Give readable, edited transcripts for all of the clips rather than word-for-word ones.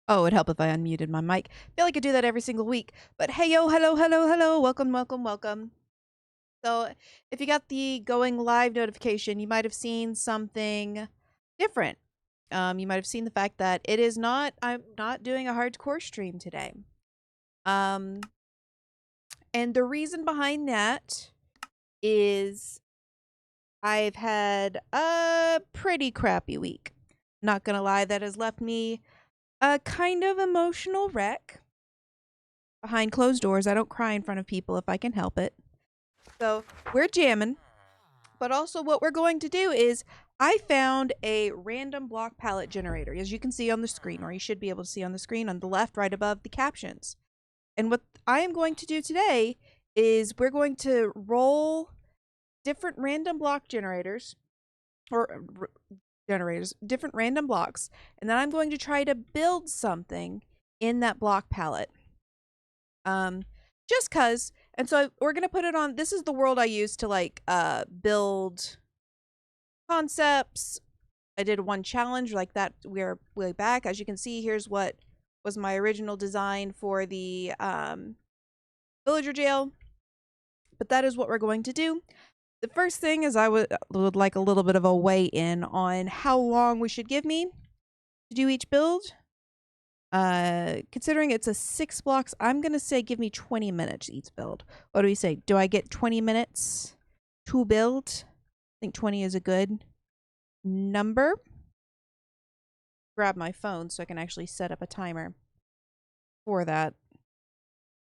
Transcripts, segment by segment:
Oh, it'd help if I unmuted my mic. Feel like I do that every single week. But hey, yo, hello, hello, hello. Welcome, welcome, welcome. So, if you got the going live notification, you might have seen something different. You might have seen the fact that I'm not doing a hardcore stream today. And the reason behind that is I've had a pretty crappy week. Not gonna lie, that has left me a kind of emotional wreck. Behind closed doors, I don't cry in front of people if I can help it. So we're jamming. But also what we're going to do is I found a random block palette generator, as you can see on the screen, or you should be able to see on the screen on the left, right above the captions. And what I am going to do today is we're going to roll different random block generators, or different random blocks, and then I'm going to try to build something in that block palette. Just cuz. And so we're going to put it on. This is the world I use to like build concepts. I did one challenge like that. We're way back. As you can see, here's what was my original design for the villager jail. But that is what we're going to do. The first thing is I would like a little bit of a weigh in on how long we should give me to do each build. Considering it's a 6 blocks, I'm gonna say give me 20 minutes each build. What do we say? Do I get 20 minutes to build? I think 20 is a good number. Grab my phone so I can actually set up a timer for that. I'm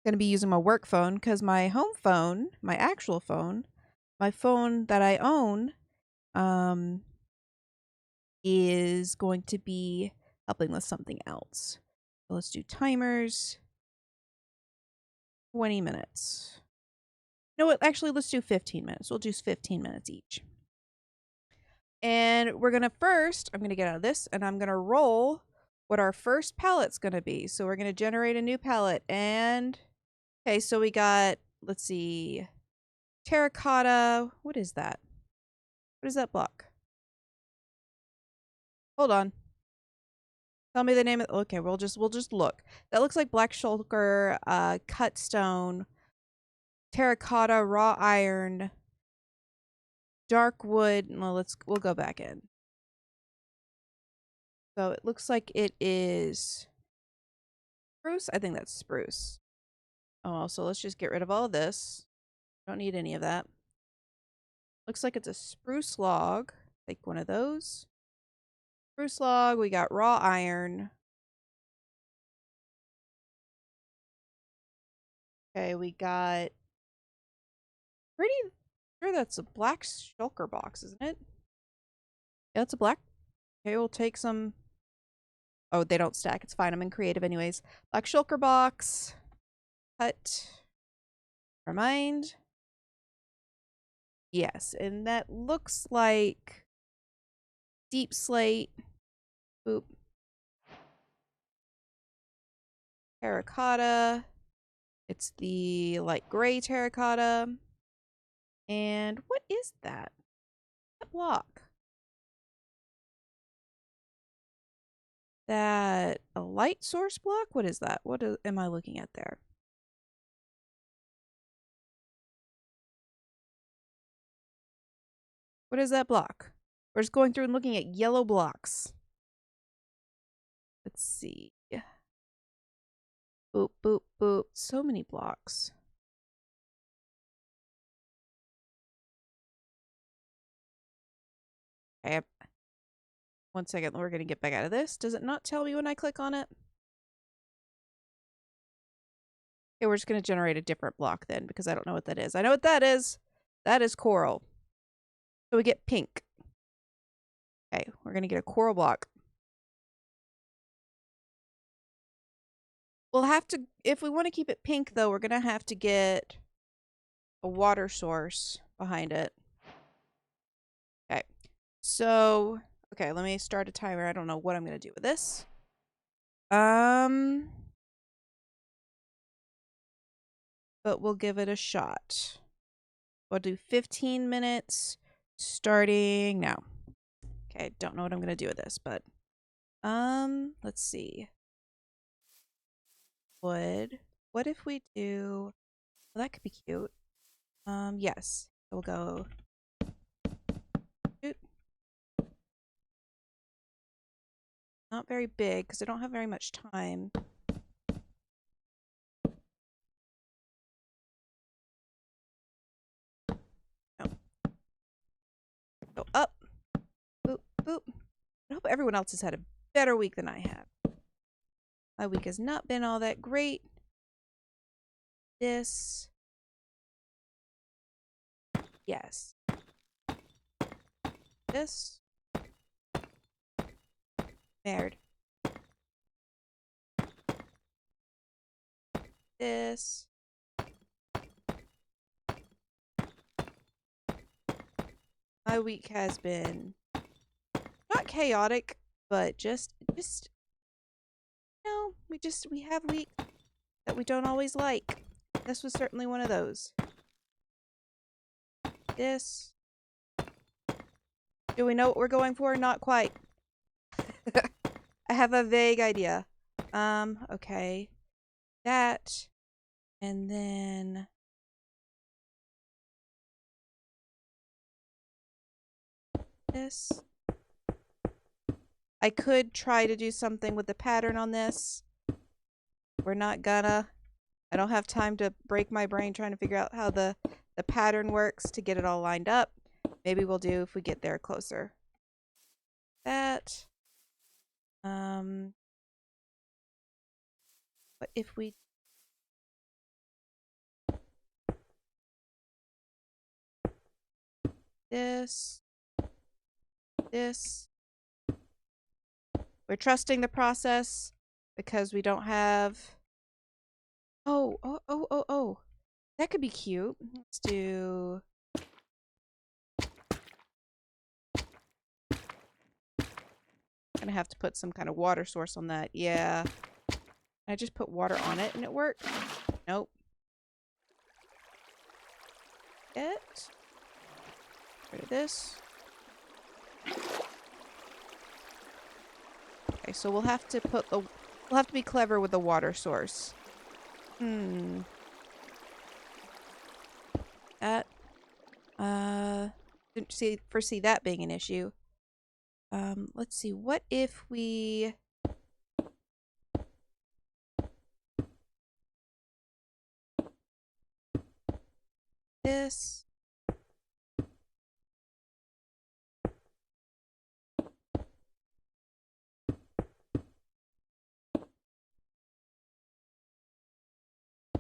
gonna be using my work phone because my home phone, my actual phone, my phone that I own, is going to be helping with something else. So let's do timers. 20 minutes. No, what? Actually, let's do 15 minutes. We'll do 15 minutes each. And we're going to first, I'm going to get out of this, and I'm going to roll what our first palette's going to be. So we're going to generate a new palette. And, okay, so we got, let's see, terracotta. What is that? What is that block? Hold on. Tell me the name of, okay, we'll just look. That looks like black shulker, cut stone, terracotta, raw iron, dark wood. Well, we'll go back in. So it looks like it is spruce. I think that's spruce. Oh, so let's just get rid of all of this. Don't need any of that. Looks like it's a spruce log. Take one of those. Spruce log, we got raw iron. Okay, we got pretty sure that's a black shulker box, isn't it? Yeah, it's a black. Okay, we'll take some. Oh, they don't stack. It's fine. I'm in creative anyways. Black shulker box. Cut. Never mind. Yes, and that looks like deep slate. Boop. Terracotta. It's the light gray terracotta. And what is that? That block? That a light source block? What is that? Am I looking at there? What is that block? We're just going through and looking at yellow blocks. Let's see. Boop, boop, boop. So many blocks. Okay. 1 second. We're going to get back out of this. Does it not tell me when I click on it? Okay, we're just going to generate a different block then because I don't know what that is. I know what that is. That is coral. So we get pink. Okay, we're going to get a coral block. We'll have to, if we want to keep it pink though, we're going to have to get a water source behind it. Okay, so, okay, let me start a timer. I don't know what I'm going to do with this. But we'll give it a shot. We'll do 15 minutes starting now. Okay, don't know what I'm going to do with this, but let's see. What if we do, well, that could be cute. Yes, we'll go. Not very big because I don't have very much time. No. Go up. Boop, boop. I hope everyone else has had a better week than I have. My week has not been all that great. This. Yes. This. Bared. This. My week has been not chaotic, but just no, we have weeks that we don't always like. This was certainly one of those. This. Do we know what we're going for? Not quite. I have a vague idea. Okay. That. And then this. I could try to do something with the pattern on this. We're not gonna. I don't have time to break my brain trying to figure out how the pattern works to get it all lined up. Maybe we'll do if we get there closer. That. But if we this. We're trusting the process because we don't have. Oh. That could be cute. Let's do. Gonna have to put some kind of water source on that. Yeah. I just put water on it and it worked. Nope. Get rid of this. Okay, so we'll have to be clever with the water source. That didn't foresee that being an issue. Let's see. What if we this.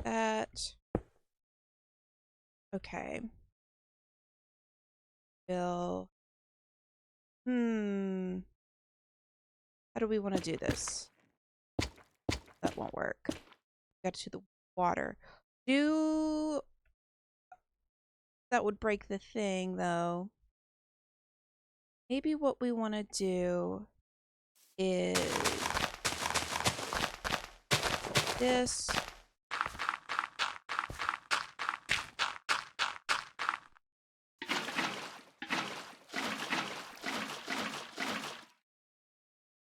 That. Okay. Bill. How do we want to do this? That won't work. Got to the water. That would break the thing, though. Maybe what we want to do is this.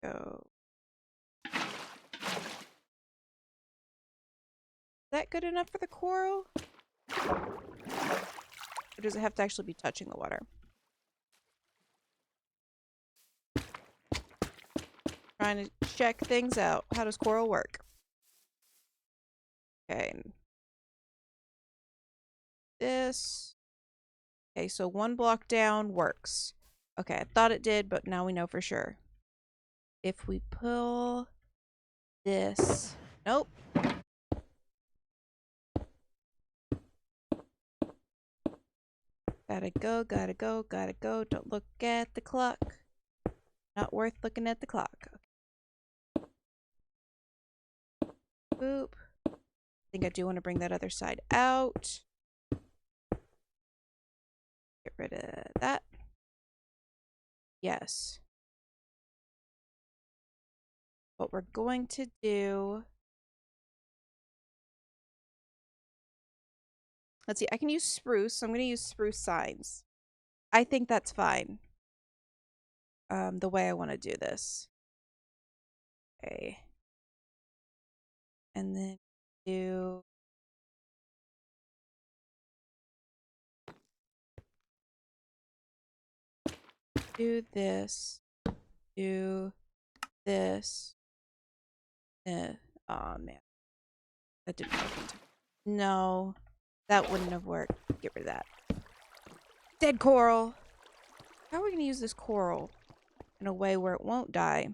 Go. Is that good enough for the coral? Or does it have to actually be touching the water? Trying to check things out. How does coral work? Okay. This. Okay, so one block down works. Okay, I thought it did, but now we know for sure. If we pull this. Nope. Gotta go, gotta go, gotta go. Don't look at the clock. Not worth looking at the clock. Okay. Boop. I think I do want to bring that other side out. Get rid of that. Yes. What we're going to do... Let's see, I can use spruce, so I'm going to use spruce signs. I think that's fine. The way I want to do this. Okay. And then do this. Do this. Oh man. That didn't work. No. That wouldn't have worked. Get rid of that. Dead coral. How are we going to use this coral in a way where it won't die?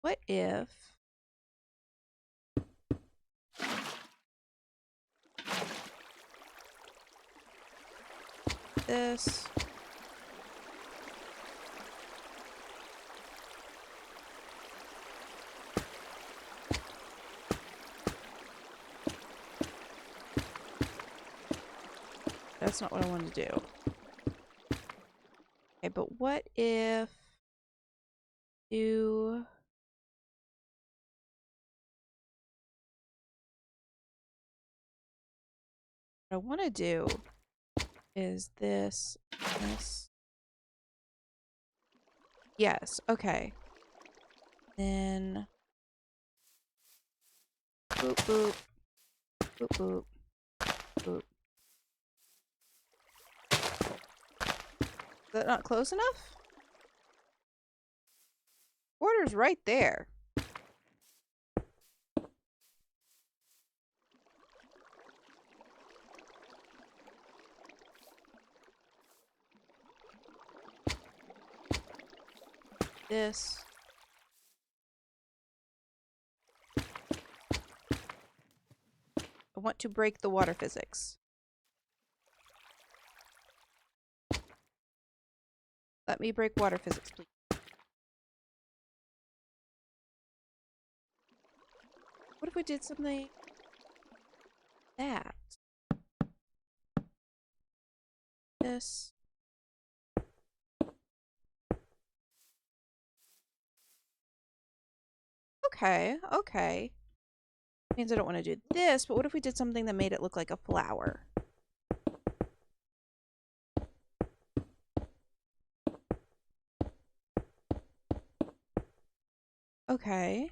What if... this... That's not what I wanted to do. Okay, but what if... do... what I want to do is this... Yes, okay. Then... boop, boop. Boop, boop. Boop. Is that not close enough? Border's right there. This. I want to break the water physics. Let me break water physics, please. What if we did something... that? This. Okay, okay. Means I don't want to do this, but what if we did something that made it look like a flower? Okay.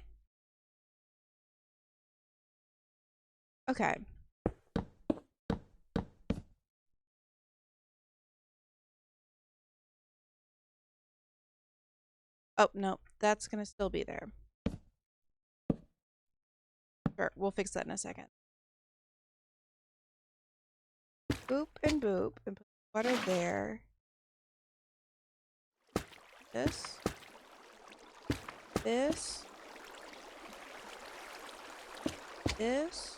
Okay. Oh, no. That's gonna still be there. Sure, we'll fix that in a second. Boop and boop and put water there. This. This. This.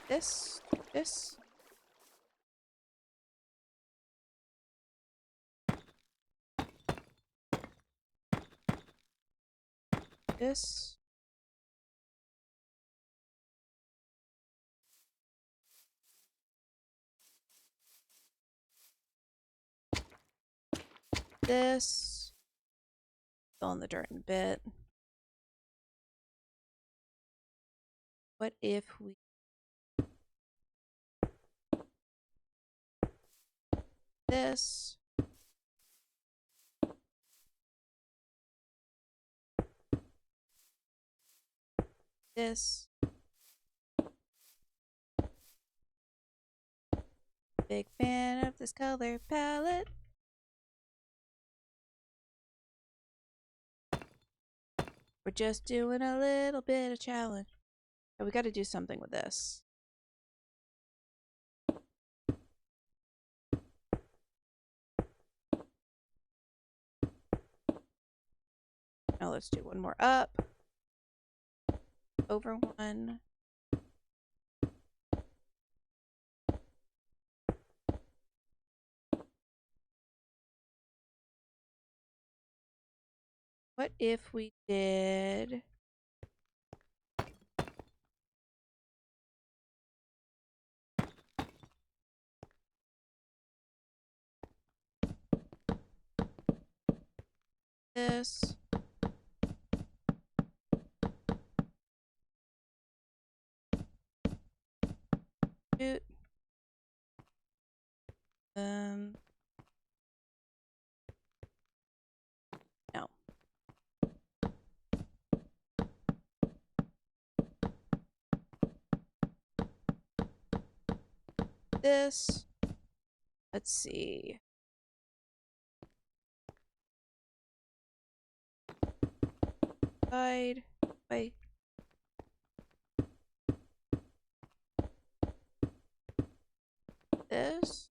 This. This. This. This. Fill in the dirt in a bit. What if we this? This. Big fan of this color palette. We're just doing a little bit of challenge. Oh, we got to do something with this. Now let's do one more up. Over one. What if we did this? Shoot. No. This. Let's see. Side. Wait. This.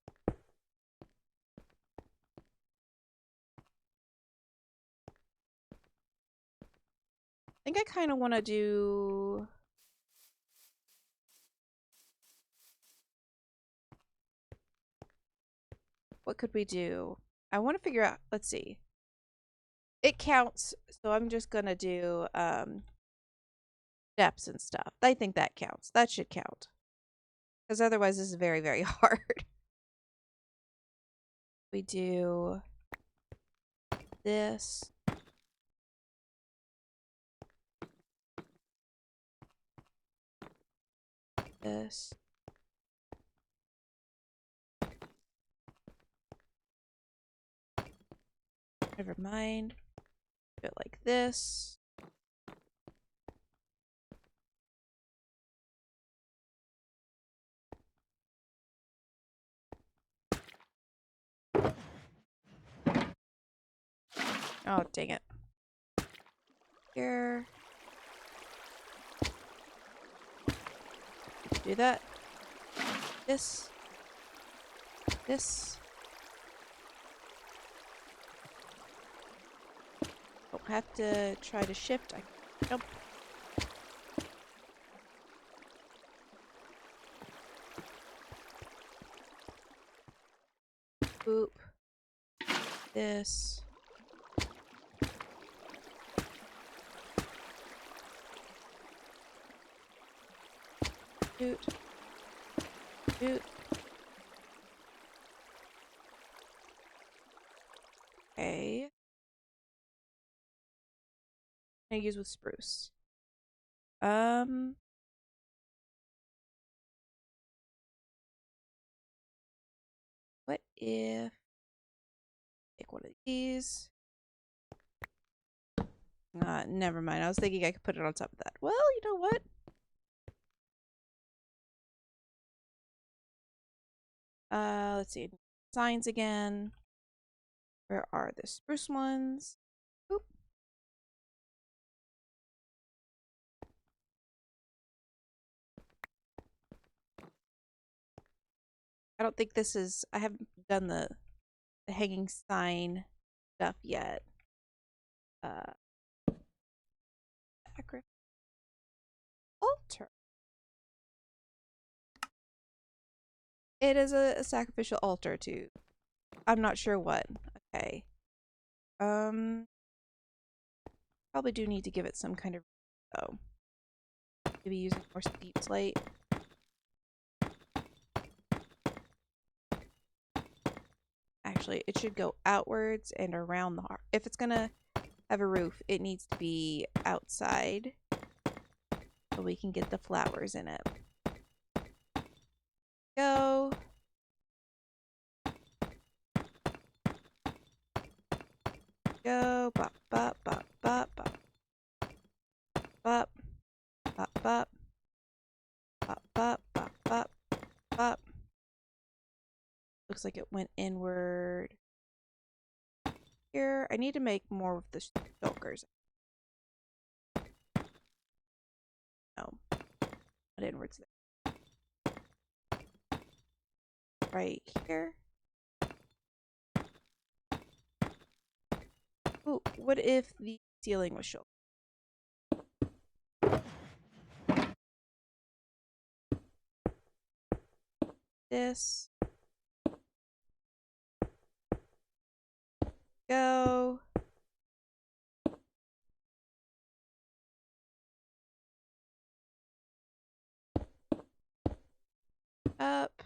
I think I kind of want to do... What could we do? I want to figure out... Let's see. It counts, so I'm just going to do steps and stuff. I think that counts. That should count. Because otherwise this is very, very hard. We do this. This. Never mind. Do it like this. Oh, dang it. Here. Do that. This. This. Don't have to try to shift. I jump. Boop. This. Shoot. Shoot. Okay. I use with spruce. What if take one of these? Never mind. I was thinking I could put it on top of that. Well, you know what? Let's see. Signs again. Where are the spruce ones? Oop. I don't think this is, I haven't done the hanging sign stuff yet. Altar. It is a sacrificial altar to, I'm not sure what. Okay. Probably do need to give it some kind of, oh. Maybe using more steep slate. Actually, it should go outwards and around the heart. If it's gonna have a roof, it needs to be outside so we can get the flowers in it. Go. Go. Bop, bop, bop, bop, bop. Bop. Bop, bop. Bop, bop, bop, bop, bop. Looks like it went inward. Here, I need to make more of the shulkers. No, not inwards there. Right here. Ooh, what if the ceiling was shulker? This. Go. Up.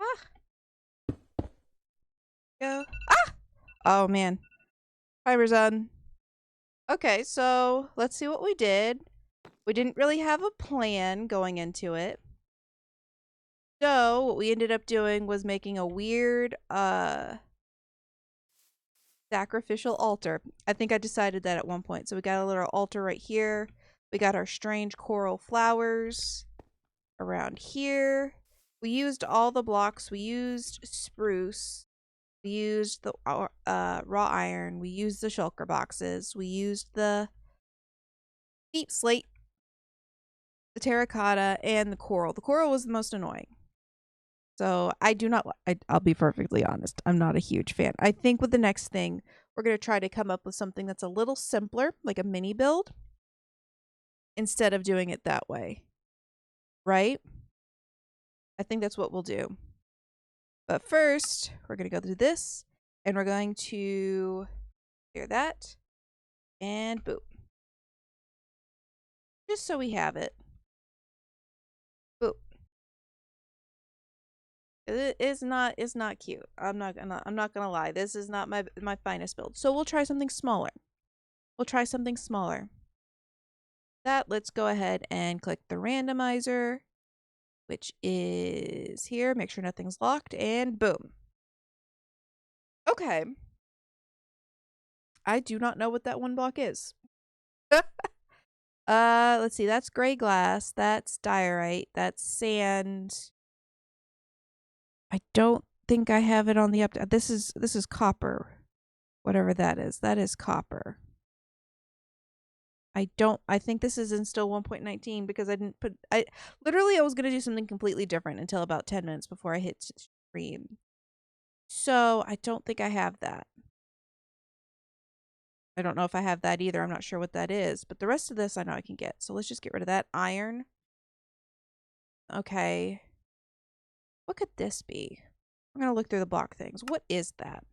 Ah. Go. Ah! Oh, man. Timer's on. Okay, so let's see what we did. We didn't really have a plan going into it. So what we ended up doing was making a weird sacrificial altar. I think I decided that at one point. So we got a little altar right here. We got our strange coral flowers around here. We used all the blocks. We used spruce. We used the raw iron. We used the shulker boxes. We used the deep slate, the terracotta, and the coral. The coral was the most annoying. So I do not, I'll be perfectly honest, I'm not a huge fan. I think with the next thing, we're going to try to come up with something that's a little simpler, like a mini build, instead of doing it that way. Right? I think that's what we'll do. But first, we're going to go through this, and we're going to clear that, and boom. Just so we have it. Boom. It is not, it's not cute. I'm not gonna lie. This is not my finest build. So we'll try something smaller. We'll try something smaller. That, let's go ahead and click the randomizer, which is here. Make sure nothing's locked, and boom. Okay. I do not know what that one block is. Let's see. That's gray glass. That's diorite. That's sand. I don't think I have it on the up. This is copper. Whatever that is. That is copper. I think this is in still 1.19 because I didn't put, I was going to do something completely different until about 10 minutes before I hit stream. So I don't think I have that. I don't know if I have that either. I'm not sure what that is, but the rest of this I know I can get. So let's just get rid of that. Iron. Okay. What could this be? I'm going to look through the block things. What is that?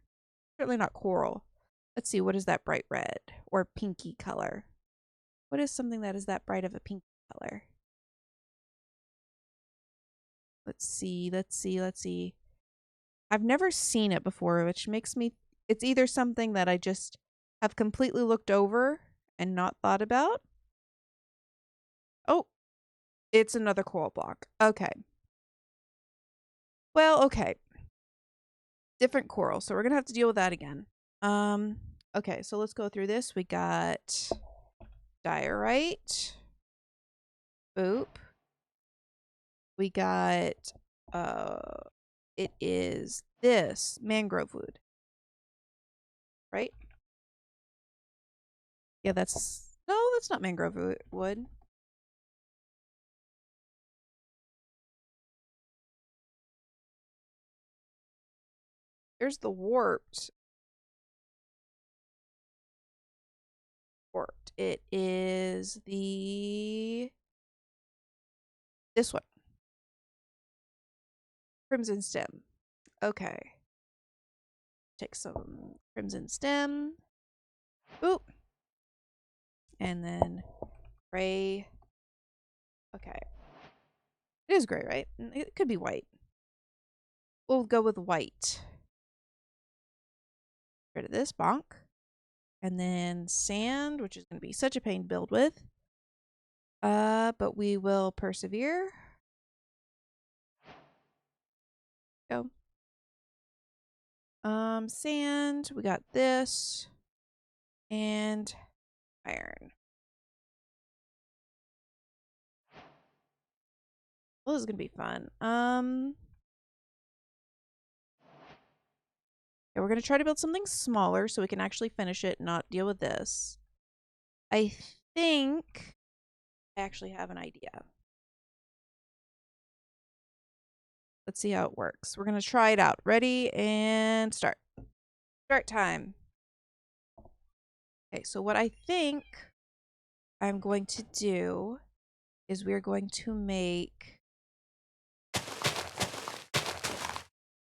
Certainly not coral. Let's see. What is that bright red or pinky color? What is something that is that bright of a pink color? Let's see. Let's see. Let's see. I've never seen it before, which makes me, it's either something that I just have completely looked over and not thought about. Oh, it's another coral block. Okay. Well, okay. Different coral, so we're going to have to deal with that again. Okay, so let's go through this. We got diorite. Boop. We got, it is this mangrove wood. Right? Yeah, that's... No, that's not mangrove wood. There's the warped. Warped. It is the... This one. Crimson stem. Okay. Take some crimson stem. Oop. And then gray. Okay. It is gray, right? It could be white. We'll go with white. Get rid of this, bonk. And then sand, which is going to be such a pain to build with. But we will persevere. Go. Sand, we got this. And iron. Well, this is gonna be fun. Yeah, we're gonna try to build something smaller so we can actually finish it and not deal with this. I think I actually have an idea. Let's see how it works. We're gonna try it out. Ready and start. Start time. Okay, so what I think I'm going to do is we're going to make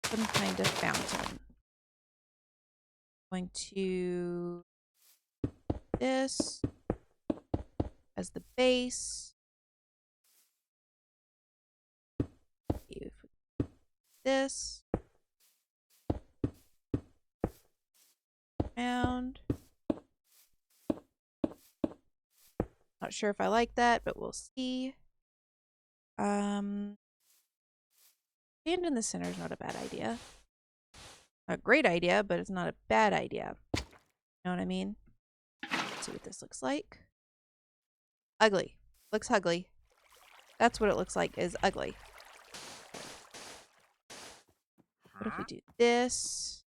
some kind of fountain. Going to this as the base. This and not sure if I like that, but we'll see. Stand in the center is not a bad idea. Not a great idea, but it's not a bad idea. You know what I mean? Let's see what this looks like. Ugly. Looks ugly. That's what it looks like, is ugly. What if we do this?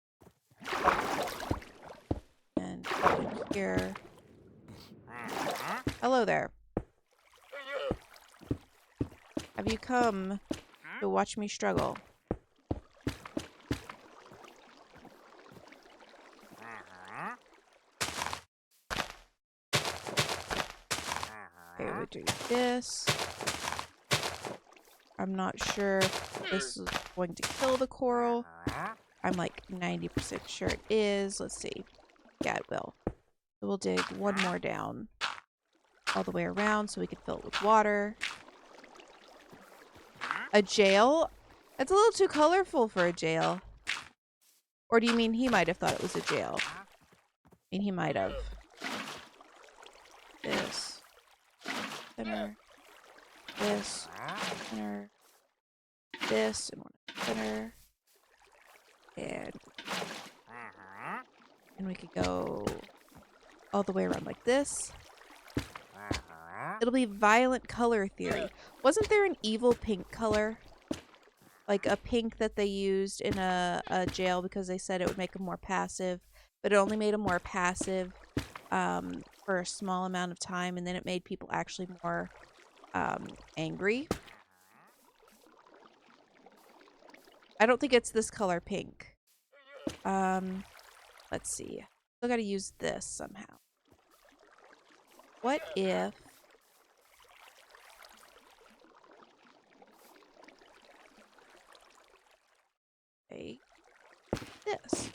And go in here. Hello there. Have you come to watch me struggle? Okay, we do this. I'm not sure if this is going to kill the coral. I'm like 90% sure it is. Let's see. Yeah, it will. So we'll dig one more down all the way around so we can fill it with water. A jail? It's a little too colorful for a jail. Or do you mean he might have thought it was a jail? I mean, he might have. This. Center. This. Center. This. And one center. And we could go all the way around like this. It'll be violent color theory. Wasn't there an evil pink color? Like a pink that they used in a jail because they said it would make them more passive. But it only made them more passive for a small amount of time. And then it made people actually more angry. I don't think it's this color pink. Let's see. Still gotta use this somehow. What if... this.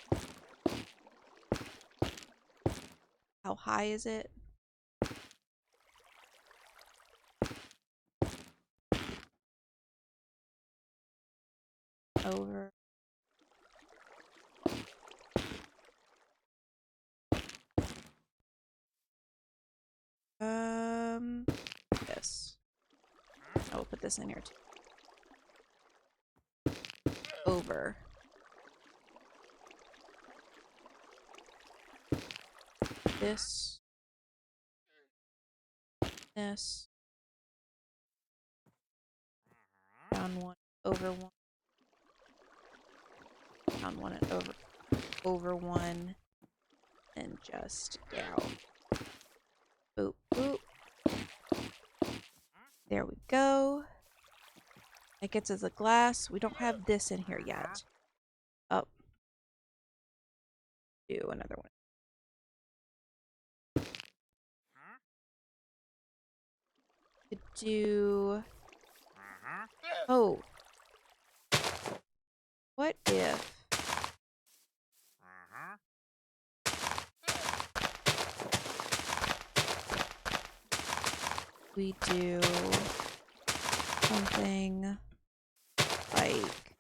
How high is it? Over. This. I will put this in here too. Over. This. This. Down one. Over one. Down one and over one. And just down. Boop, boop. There we go. That gets us a glass. We don't have this in here yet. Oh. Do another one. Could do... Oh. What if... we do something like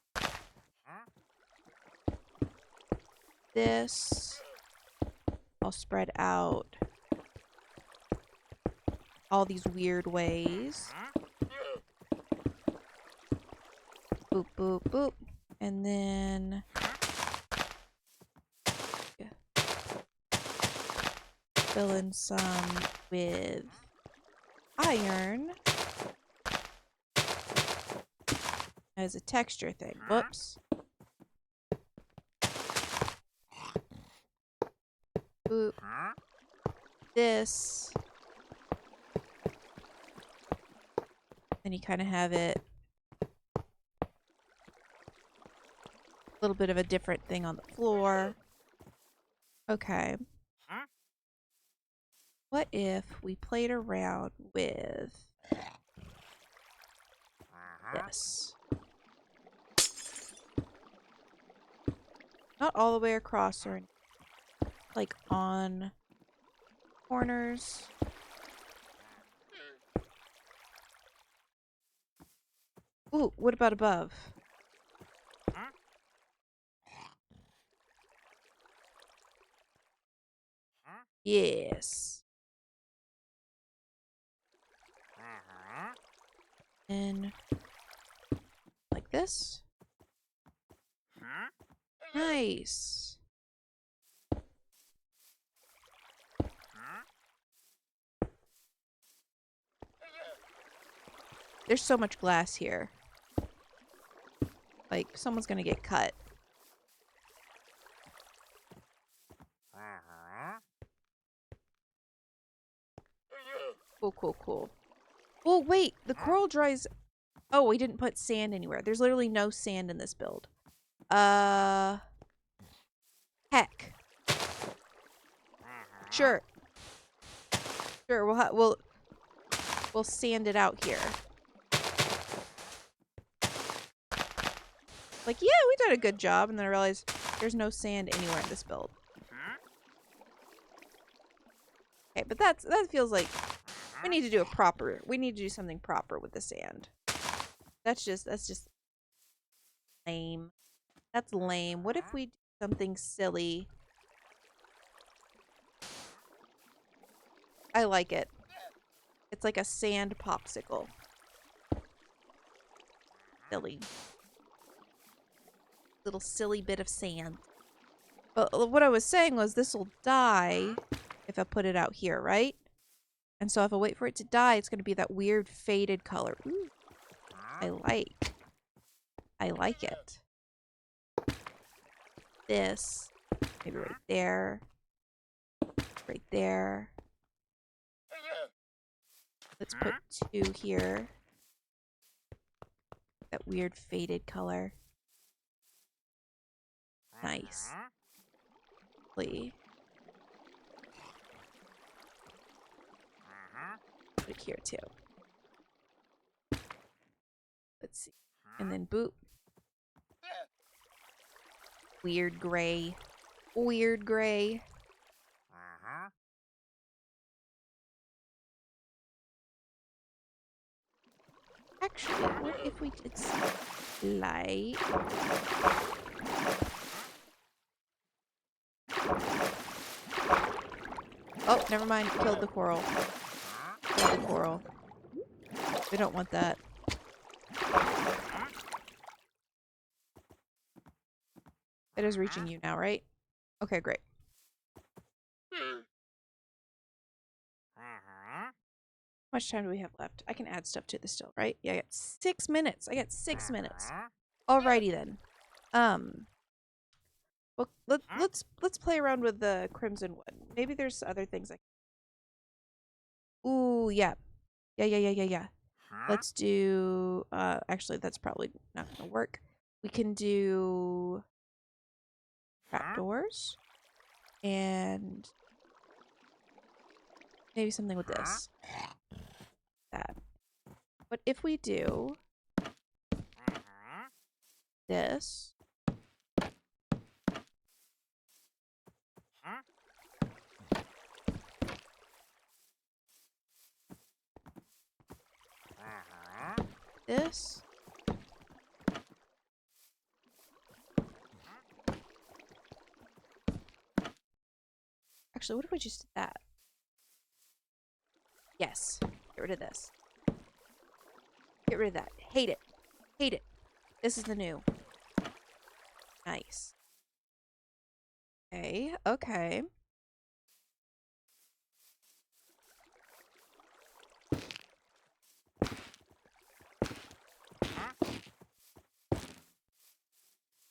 this. I'll spread out all these weird ways. Boop, boop, boop. And then fill in some with iron as a texture thing. Whoops. Boop. This. And you kind of have it a little bit of a different thing on the floor. Okay. What if we played around with this? Not all the way across or like on corners. Ooh, what about above? Yes. And like this. Nice. There's so much glass here. Like, someone's gonna get cut. Cool, cool, cool. Oh, wait! The coral dries... Oh, we didn't put sand anywhere. There's literally no sand in this build. Heck. Sure. Sure, we'll sand it out here. Like, yeah, we did a good job, and then I realized there's no sand anywhere in this build. Okay, but that feels like we need to do something proper with the sand. That's just lame. That's lame. What if we do something silly? I like it. It's like a sand popsicle. Silly. Little silly bit of sand. But what I was saying was this will die if I put it out here, right? And so if I wait for it to die, it's going to be that weird faded color. Ooh, I like it. This, maybe right there. Right there. Let's put 2 here. That weird faded color. Nice. Put it here too. Let's see. And then boop. Weird gray. Weird gray. Actually, what if we did some light? Oh, never mind. Killed the coral. Killed the coral. We don't want that. It is reaching you now, right? Okay, great. How much time do we have left? I can add stuff to this still, right? Yeah, I got 6 minutes. I got 6 minutes. Alrighty then. Well, let's play around with the crimson wood. Maybe there's other things I Ooh, yeah. Yeah. Let's do, actually, that's probably not gonna work. We can do trapdoors and maybe something with this. That. But if we do this, this, actually, what if we just did that? Yes. Get rid of this. Get rid of that. Hate it. Hate it. This is the new. Nice. Okay, okay.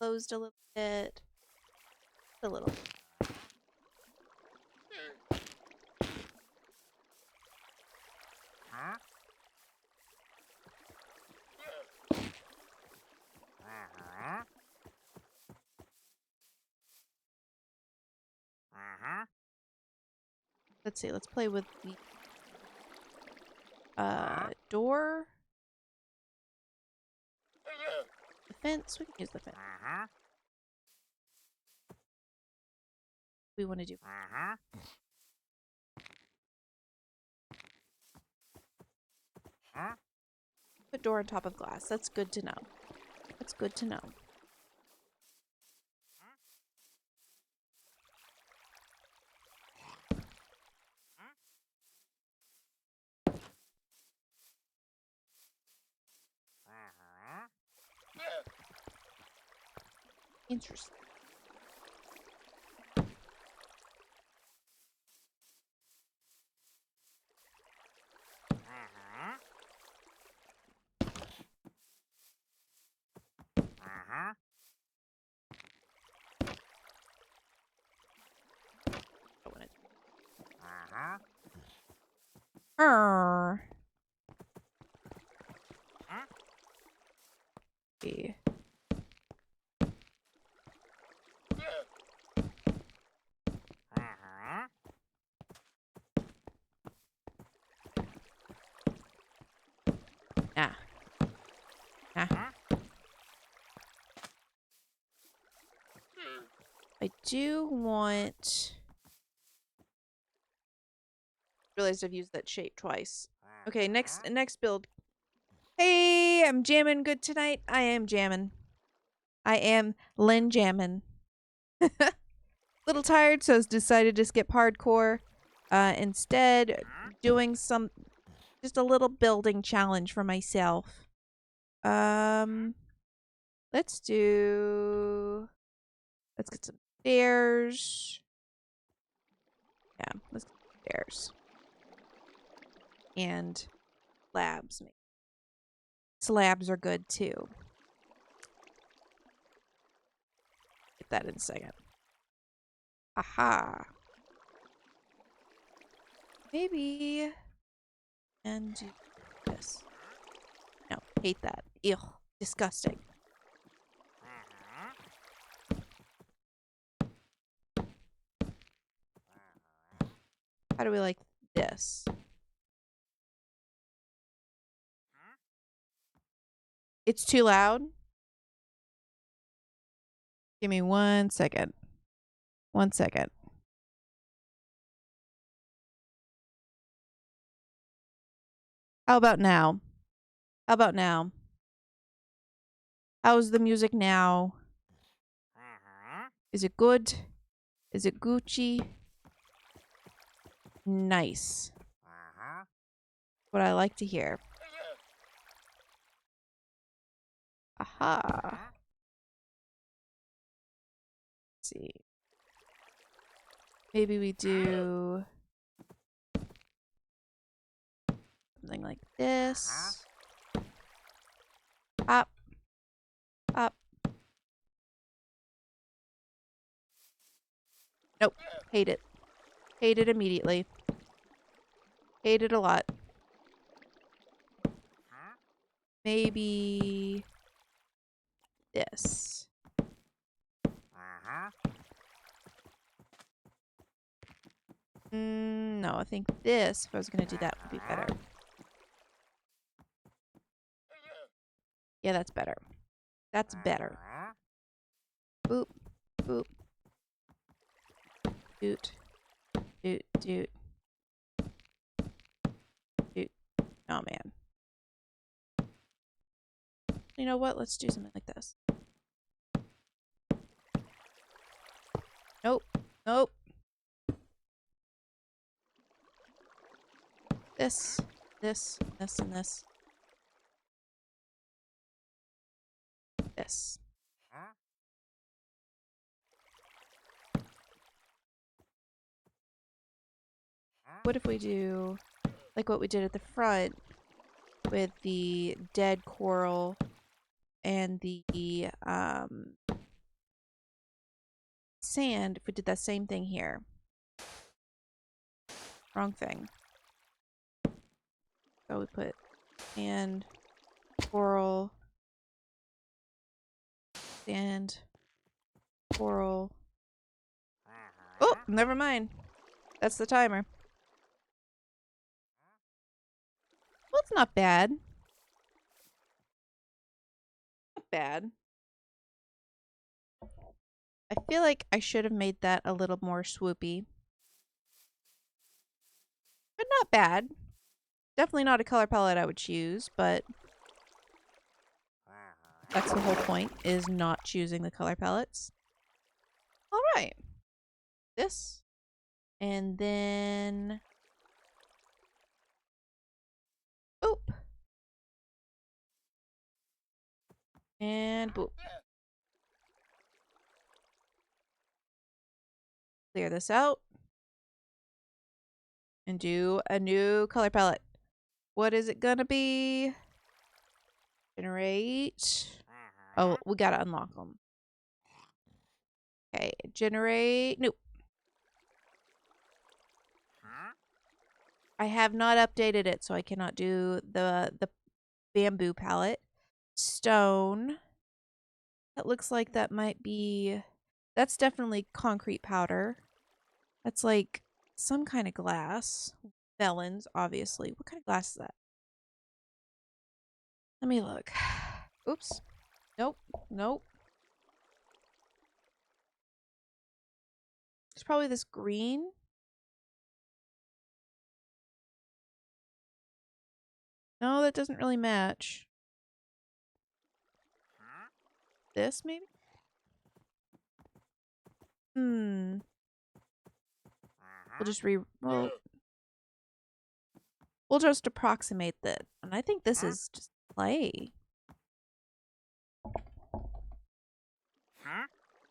Closed a little bit. A little. Let's see. Let's play with the door. The fence. We can use the fence. We want to do. Put door on top of glass. That's good to know. That's good to know. Interesting. Arr. See. Ah. Ah. I do want. Realized I've used that shape twice. Okay, next build. Hey, I'm jamming good tonight. I am jamming. I am Lynn jamming. Little tired, so decided to skip hardcore. Instead, doing just a little building challenge for myself. Let's get some stairs. Yeah, let's get some stairs. And slabs. Slabs are good too. Get that in a second. Aha. Maybe. And do this. No, hate that. Ew. Disgusting. How do we like this? It's too loud? Give me 1 second. 1 second. How about now? How about now? How's the music now? Is it good? Is it Gucci? Nice. What I like to hear. Aha. Let's see. Maybe we do something like this. Up. Up. Nope. Hate it. Hate it immediately. Hate it a lot. Maybe this. No, I think this, if I was going to do that, would be better. Yeah, that's better. That's better. Boop, boop. Doot. Doot, doot. Doot. Oh, man. You know what? Let's do something like this. Nope. Nope. This, this, this, and this. This. What if we do like what we did at the front with the dead coral and the sand? If we did that same thing here. Wrong thing. So we put sand, coral, sand, coral. Oh, never mind. That's the timer. Well, it's not bad. Not bad. I feel like I should have made that a little more swoopy. But not bad. Definitely not a color palette I would choose, but that's the whole point, is not choosing the color palettes. Alright. This. And then... Boop. And boop. Clear this out. And do a new color palette. What is it gonna be? Generate. Oh, we gotta unlock them. Okay, generate. Nope. I have not updated it, so I cannot do the bamboo palette. Stone. That looks like that might be... That's definitely concrete powder. That's like some kind of glass. Melons, obviously. What kind of glass is that? Let me look. Oops. Nope. Nope. It's probably this green. No, that doesn't really match. This, maybe? Hmm. We'll just we'll just approximate that. And I think this is just clay.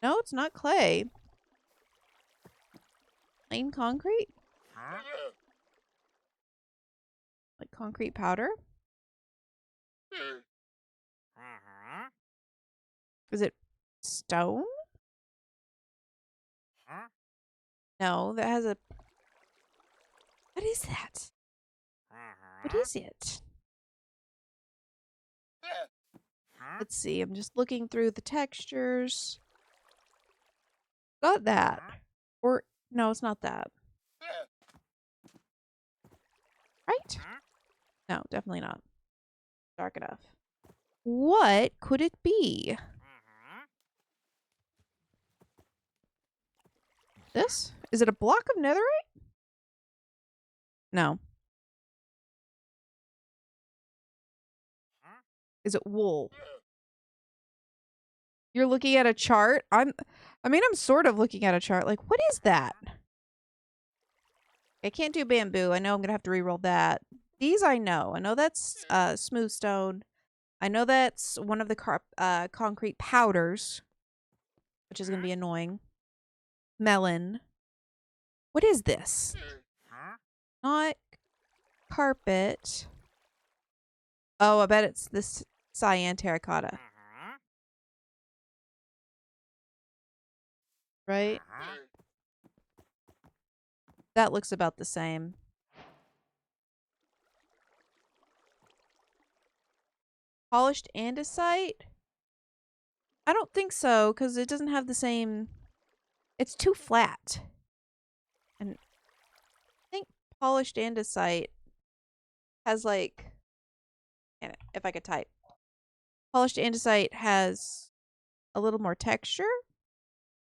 No, it's not clay. Plain concrete? Like concrete powder? Is it stone? No, that has a... What is that? What is it? Let's see. I'm just looking through the textures. Got that. Or, no, it's not that. Right? No, definitely not. Dark enough. What could it be? This? Is it a block of netherite? No. Is it wool? You're looking at a chart? I'm sort of looking at a chart. Like, what is that? I can't do bamboo. I know I'm gonna have to re-roll that. These I know. I know that's smooth stone. I know that's one of the concrete powders, which is gonna be annoying. Melon. What is this? Not carpet. Oh, I bet it's this cyan terracotta. Right? That looks about the same. Polished andesite? I don't think so, because it doesn't have the same... It's too flat. And I think polished andesite has like... Damn it, if I could type. Polished andesite has a little more texture?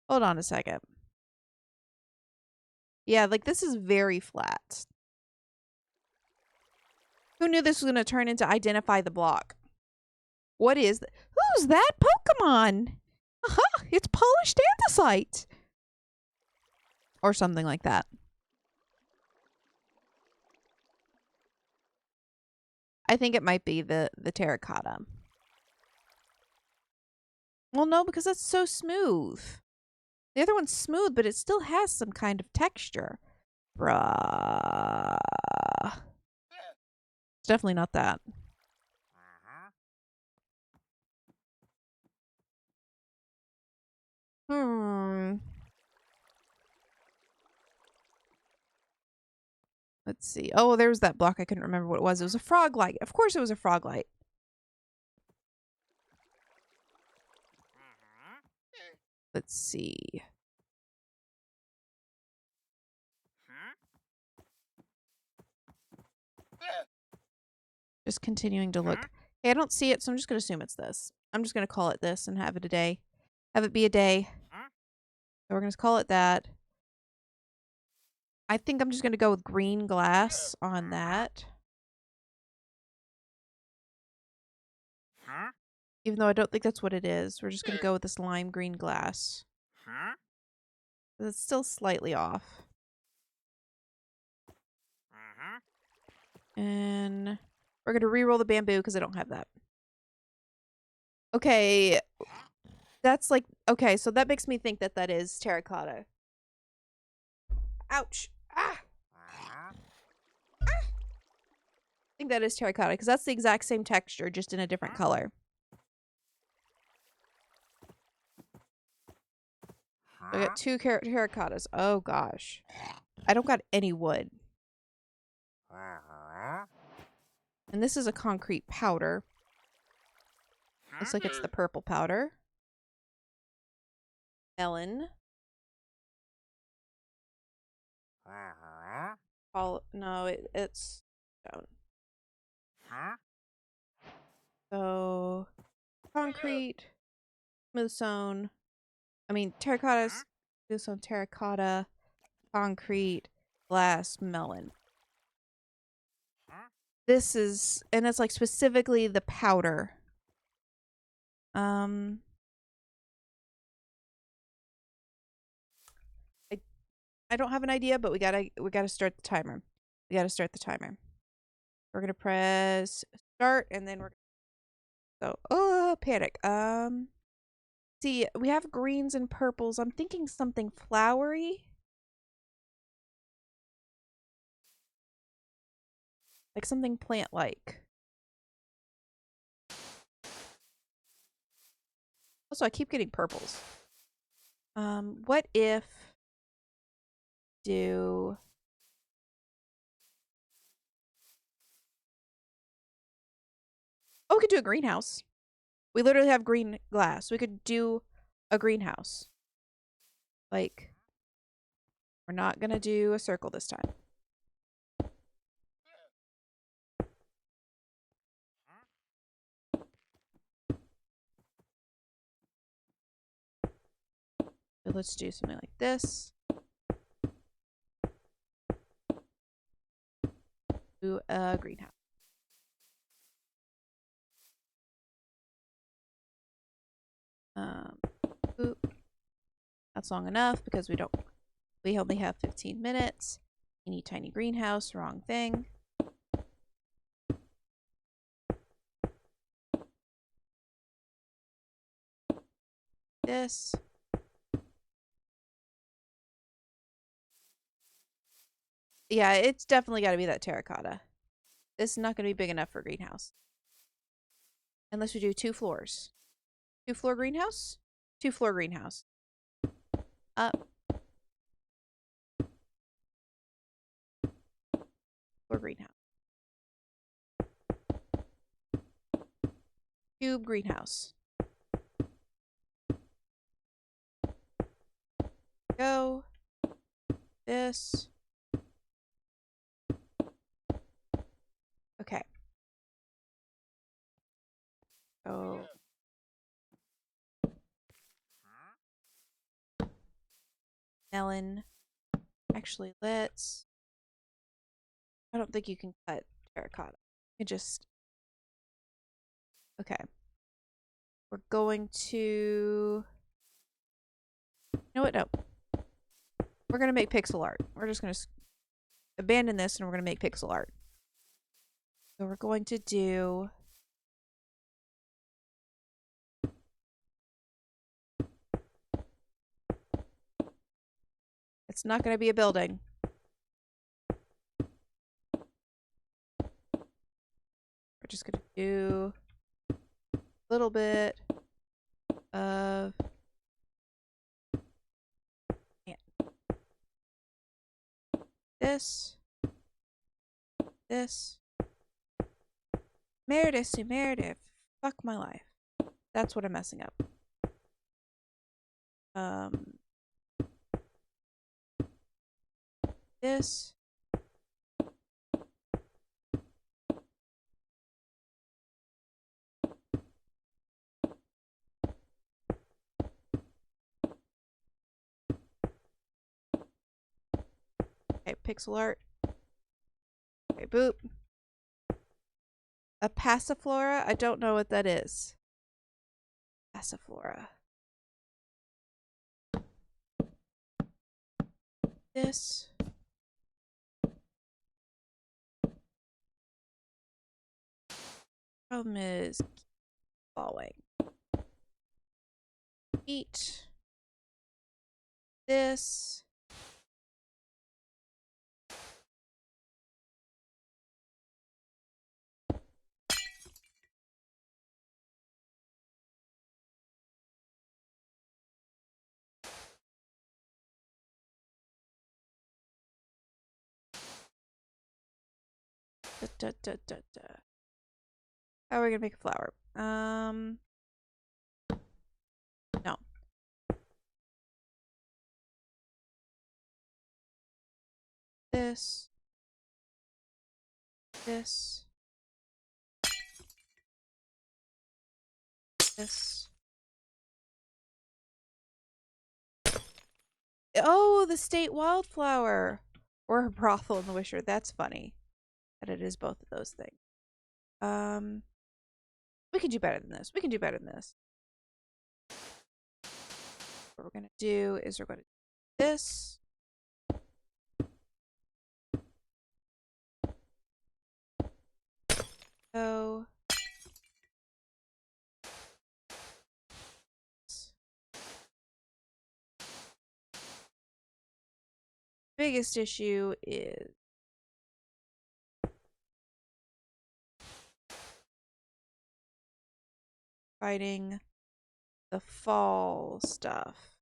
Hold on a second. Yeah, like this is very flat. Who knew this was going to turn into identify the block? What is that? Who's that Pokemon? Aha! It's polished andesite! Or something like that. I think it might be the terracotta. Well, no, because that's so smooth. The other one's smooth, but it still has some kind of texture. Bruh. It's definitely not that. Let's see. Oh, there was that block. I couldn't remember what it was. It was a frog light. Of course it was a frog light. Let's see. Just continuing to look. Hey, I don't see it, so I'm just going to assume it's this. I'm just going to call it this and have it a day. Have it be a day. So we're going to call it that. I think I'm just going to go with green glass on that. Even though I don't think that's what it is. We're just going to go with this lime green glass. It's still slightly off. And we're going to re-roll the bamboo because I don't have that. Okay. That's like... Okay, so that makes me think that that is terracotta. Ouch. Ah! I think that is terracotta because that's the exact same texture, just in a different color. I got two terracottas. Oh, gosh. I don't got any wood. And this is a concrete powder. Looks like it's the purple powder. Melon. No, it's stone. So, concrete, smooth stone. I mean, terracottas, smooth stone, terracotta, concrete, glass, melon. This is, and it's like specifically the powder. I don't have an idea, but we gotta start the timer. We gotta start the timer. We're gonna press start, and then panic. See, we have greens and purples. I'm thinking something flowery, like something plant-like. Also, I keep getting purples. What if do... Oh, we could do a greenhouse. We literally have green glass. We could do a greenhouse. Like, we're not gonna do a circle this time. So let's do something like this. Do a greenhouse. Oop. That's long enough because we only have 15 minutes. Teeny tiny greenhouse, wrong thing. This. Yeah, it's definitely got to be that terracotta. This is not going to be big enough for a greenhouse. Unless we do 2 floors. 2-floor greenhouse? 2-floor greenhouse. Up. Floor greenhouse. Cube greenhouse. Go. This. Okay. Oh. Melon. Actually, let's... I don't think you can cut terracotta. You just... Okay. We're going to... You know what? No. We're going to make pixel art. We're just going to abandon this and we're going to make pixel art. So we're going to do... It's not going to be a building. We're just going to do a little bit of... This. Meredith. Fuck my life. That's what I'm messing up. This. Okay, pixel art. Okay, boop. A passiflora? I don't know what that is. Passiflora. This. Problem is falling. Eat. This. How are we gonna make a flower? No. This. This. This. Oh, the state wildflower. Or a brothel in the Wisher. That's funny. That it is both of those things. We can do better than this. We can do better than this. What we're gonna do is we're gonna do this. So biggest issue is fighting the fall stuff.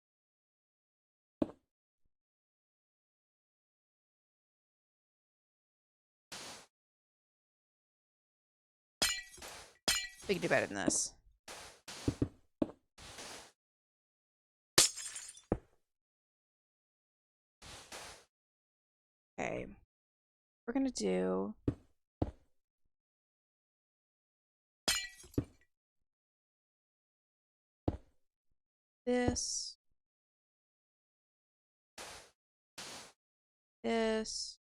We can do better than this. Okay. We're gonna do this. This.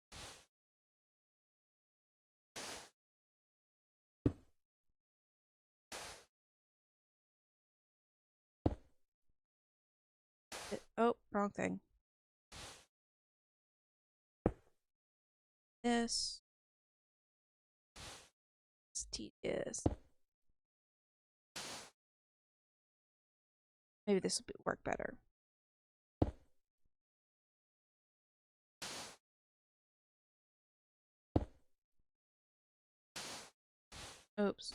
Oh, wrong thing. This. It's tedious. Maybe this will work better. Oops.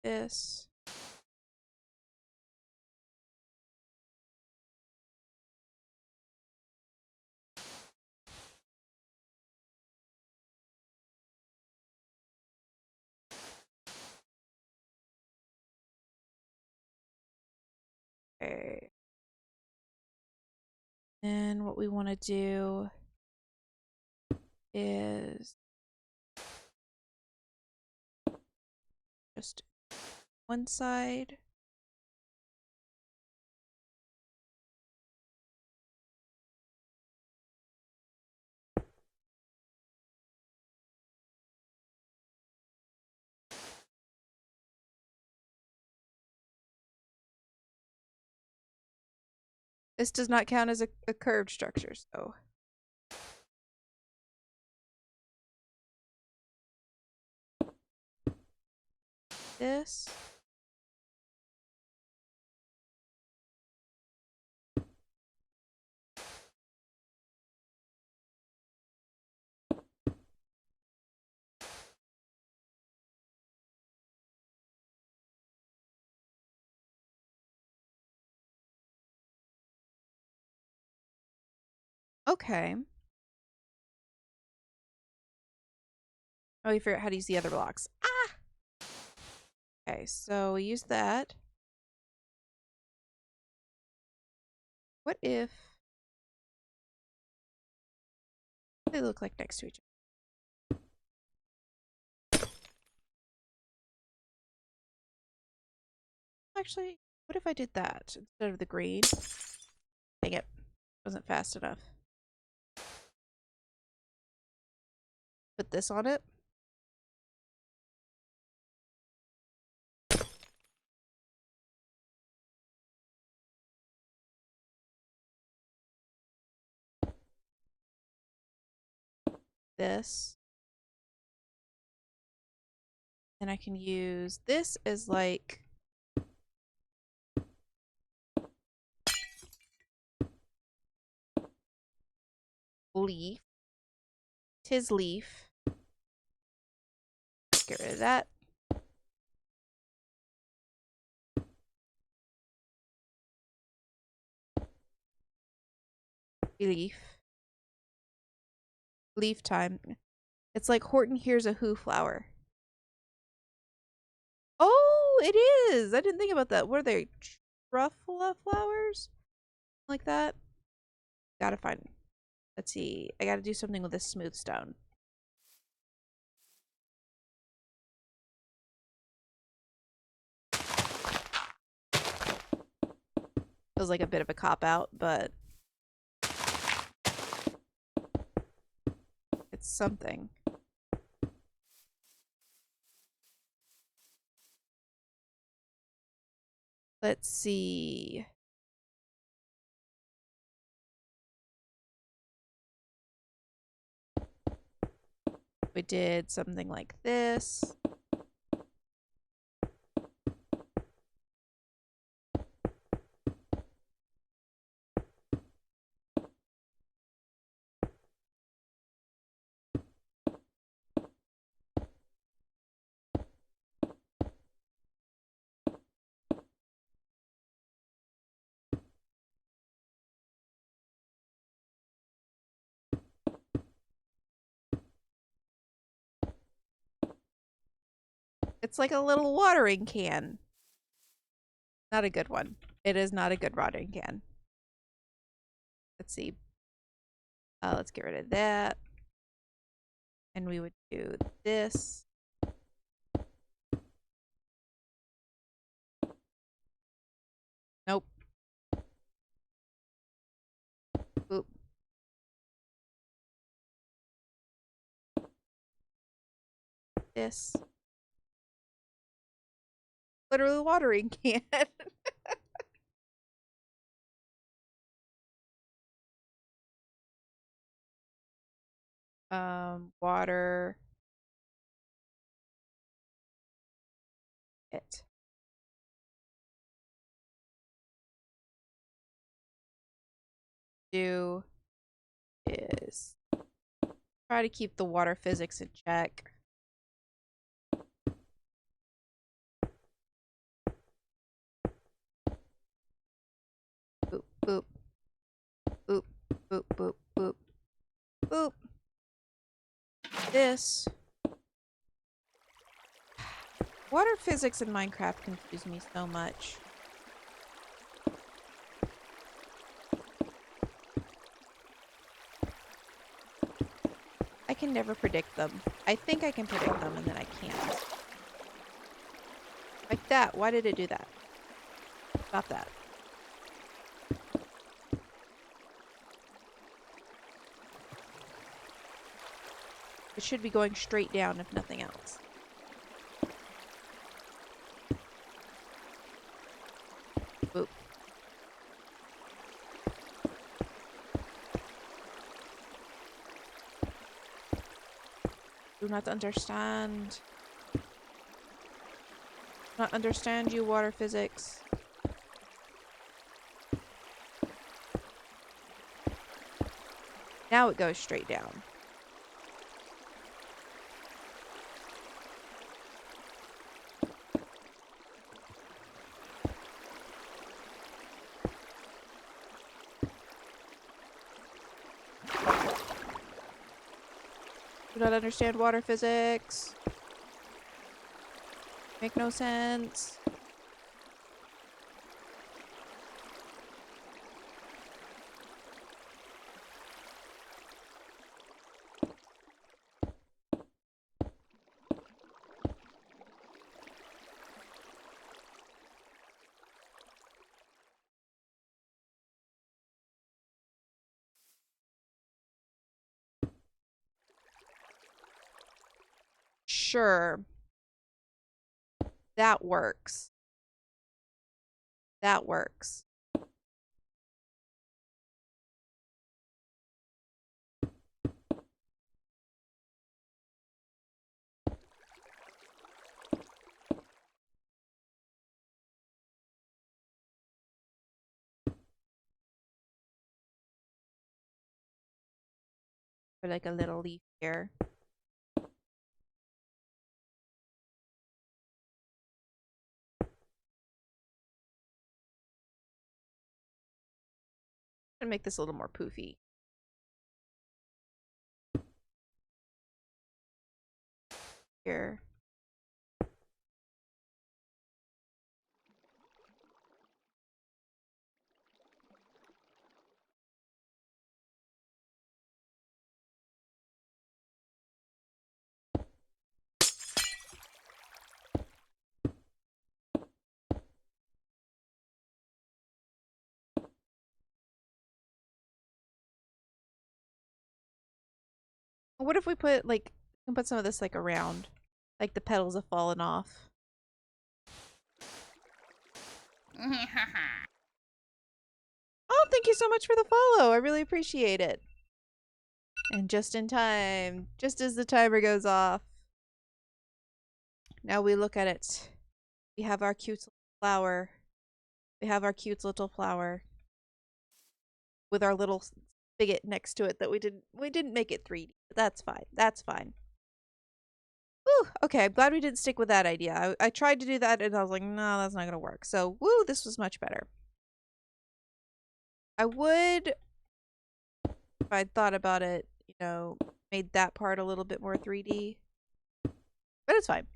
This. Okay. Then what we want to do is just one side. This does not count as a curved structure, so. This. Okay. Oh, we figure out how to use the other blocks. Ah! Okay, so we use that. What if they look like next to each other? Actually, what if I did that instead of the green? Dang it. Wasn't fast enough. Put this on it. This. And I can use this as like leaf. Tis leaf. Get rid of that. Leaf. Leaf time. It's like Horton Hears a Who flower. Oh, it is. I didn't think about that. What are they? Truffula flowers? Like that? Gotta find. Let's see. I gotta do something with this smooth stone. It was like a bit of a cop out, but it's something. Let's see. We did something like this. It's like a little watering can. Not a good one. It is not a good watering can. Let's see. Let's get rid of that. And we would do this. Nope. Oop. This. Literally watering can. Water it. Do is try to keep the water physics in check. Boop, boop. Boop, boop, boop, boop. Boop. This. Water physics in Minecraft confuse me so much. can never predict them. I think I can predict them and then I can't. Like that. Why did it do that? Stop that. It should be going straight down if nothing else. Boop. Do not understand. Not understand you, water physics. Now it goes straight down. Do not understand water physics. Make no sense. Sure. That works. That works. Or like a little leaf here. I'm gonna make this a little more poofy. Here. What if we put like we can put some of this like around? Like the petals have fallen off. Oh, thank you so much for the follow. I really appreciate it. And just in time, just as the timer goes off. Now we look at it. We have our cute little flower. We have our cute little flower with our little spigot next to it that we didn't make it 3D. But that's fine. That's fine. Woo, okay, I'm glad we didn't stick with that idea. I tried to do that and I was like, no, that's not gonna work. So woo, this was much better. I would, if I'd thought about it, you know, made that part a little bit more 3D. But it's fine.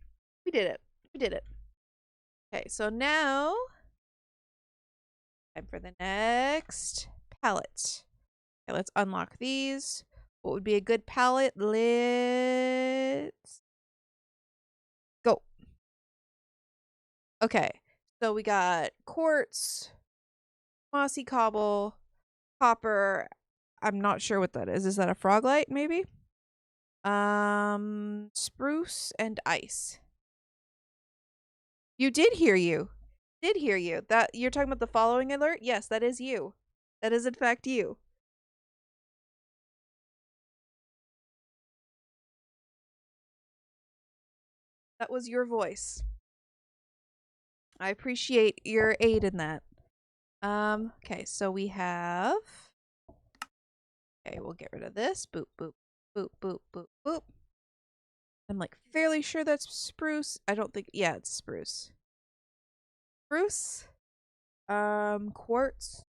We did it. We did it. Okay, so now time for the next palette. Okay, let's unlock these. What would be a good palette? Let's go. Okay, so we got quartz, mossy cobble, copper. I'm not sure what that is. Is that a froglight, maybe? Spruce and ice. You did hear you. Did hear you. That you're talking about the following alert? Yes, that is you. That is in fact you. That was your voice. I appreciate your aid in that. Okay, so we have okay, we'll get rid of this. Boop, boop, boop, boop, boop, boop. I'm like fairly sure that's spruce. I don't think yeah, it's spruce. Spruce. Quartz.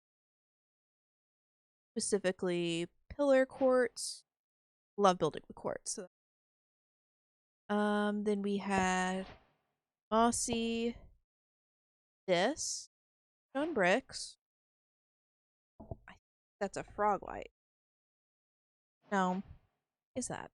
Specifically pillar quartz. Love building with quartz. Then we had mossy this. Stone bricks. I think that's a frog light. No. Is that?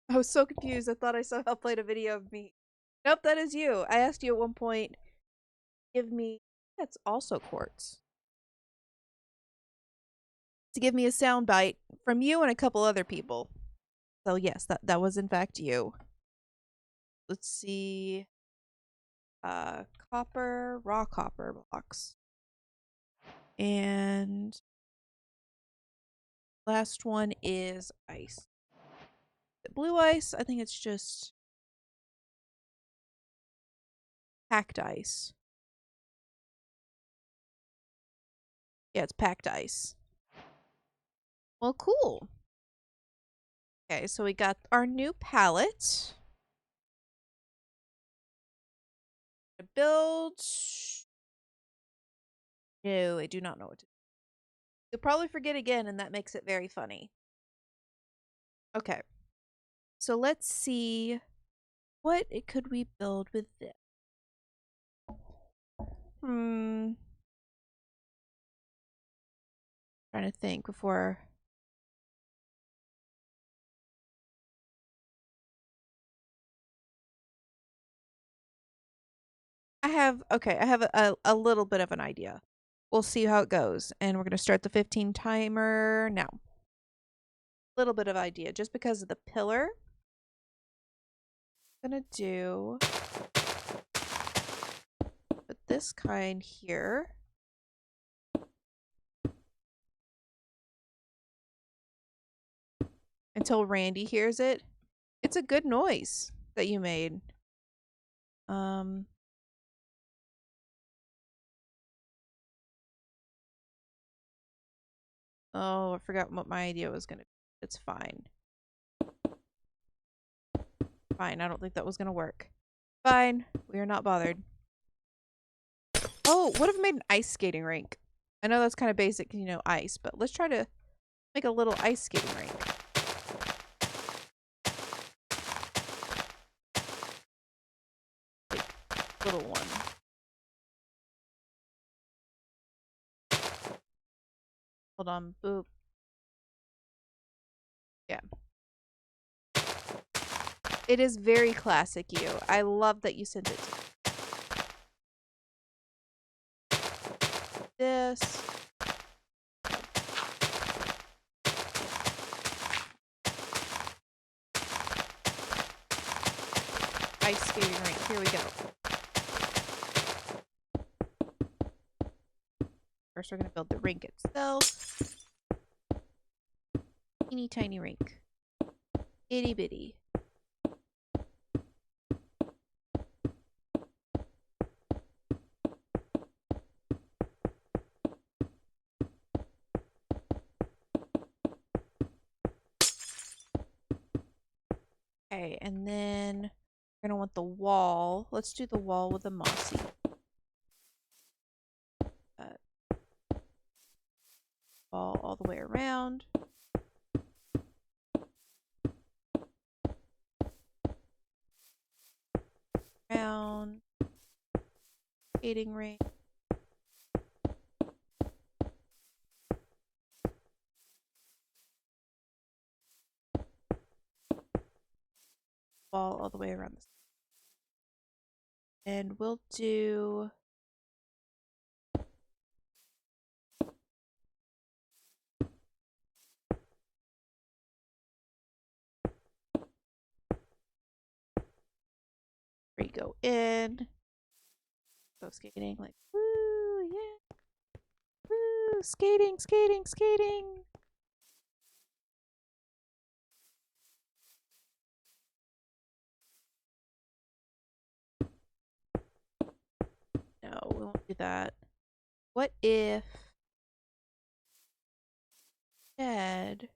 I was so confused. I thought I somehow played a video of me. Nope, that is you. I asked you at one point, give me, that's also quartz, to give me a sound bite from you and a couple other people. So yes, that was in fact you. Let's see. Copper, raw copper blocks. And last one is ice. Blue ice, I think it's just packed ice. Yeah, it's packed ice. Well, cool. Okay, so we got our new palette. To build. No, I do not know what to do. You'll probably forget again, and that makes it very funny. Okay. So let's see, what could we build with this? Trying to think before. I have a little bit of an idea. We'll see how it goes, and we're gonna start the 15 timer now. Little bit of idea, just because of the pillar. I'm gonna do put this kind here. Until Randy hears it. It's a good noise that you made. Oh, I forgot what my idea was gonna be. It's fine. Fine, I don't think that was gonna work. Fine, we are not bothered. Oh, what if I made an ice skating rink? I know that's kind of basic, you know, ice, but let's try to make a little ice skating rink. Like, little one. Hold on, boop. Yeah. It is very classic you. I love that you sent it to me. This. Ice skating rink. Here we go. First, we're going to build the rink itself. Teeny tiny rink. Itty bitty. Okay, and then we're gonna want the wall. Let's do the wall with a mossy. Wall all the way around. Around. Skating rink. Wall all the way around this. And we'll do where you go in. Go skating like woo, yeah. Woo, skating, skating, skating. No, we won't do that. What if instead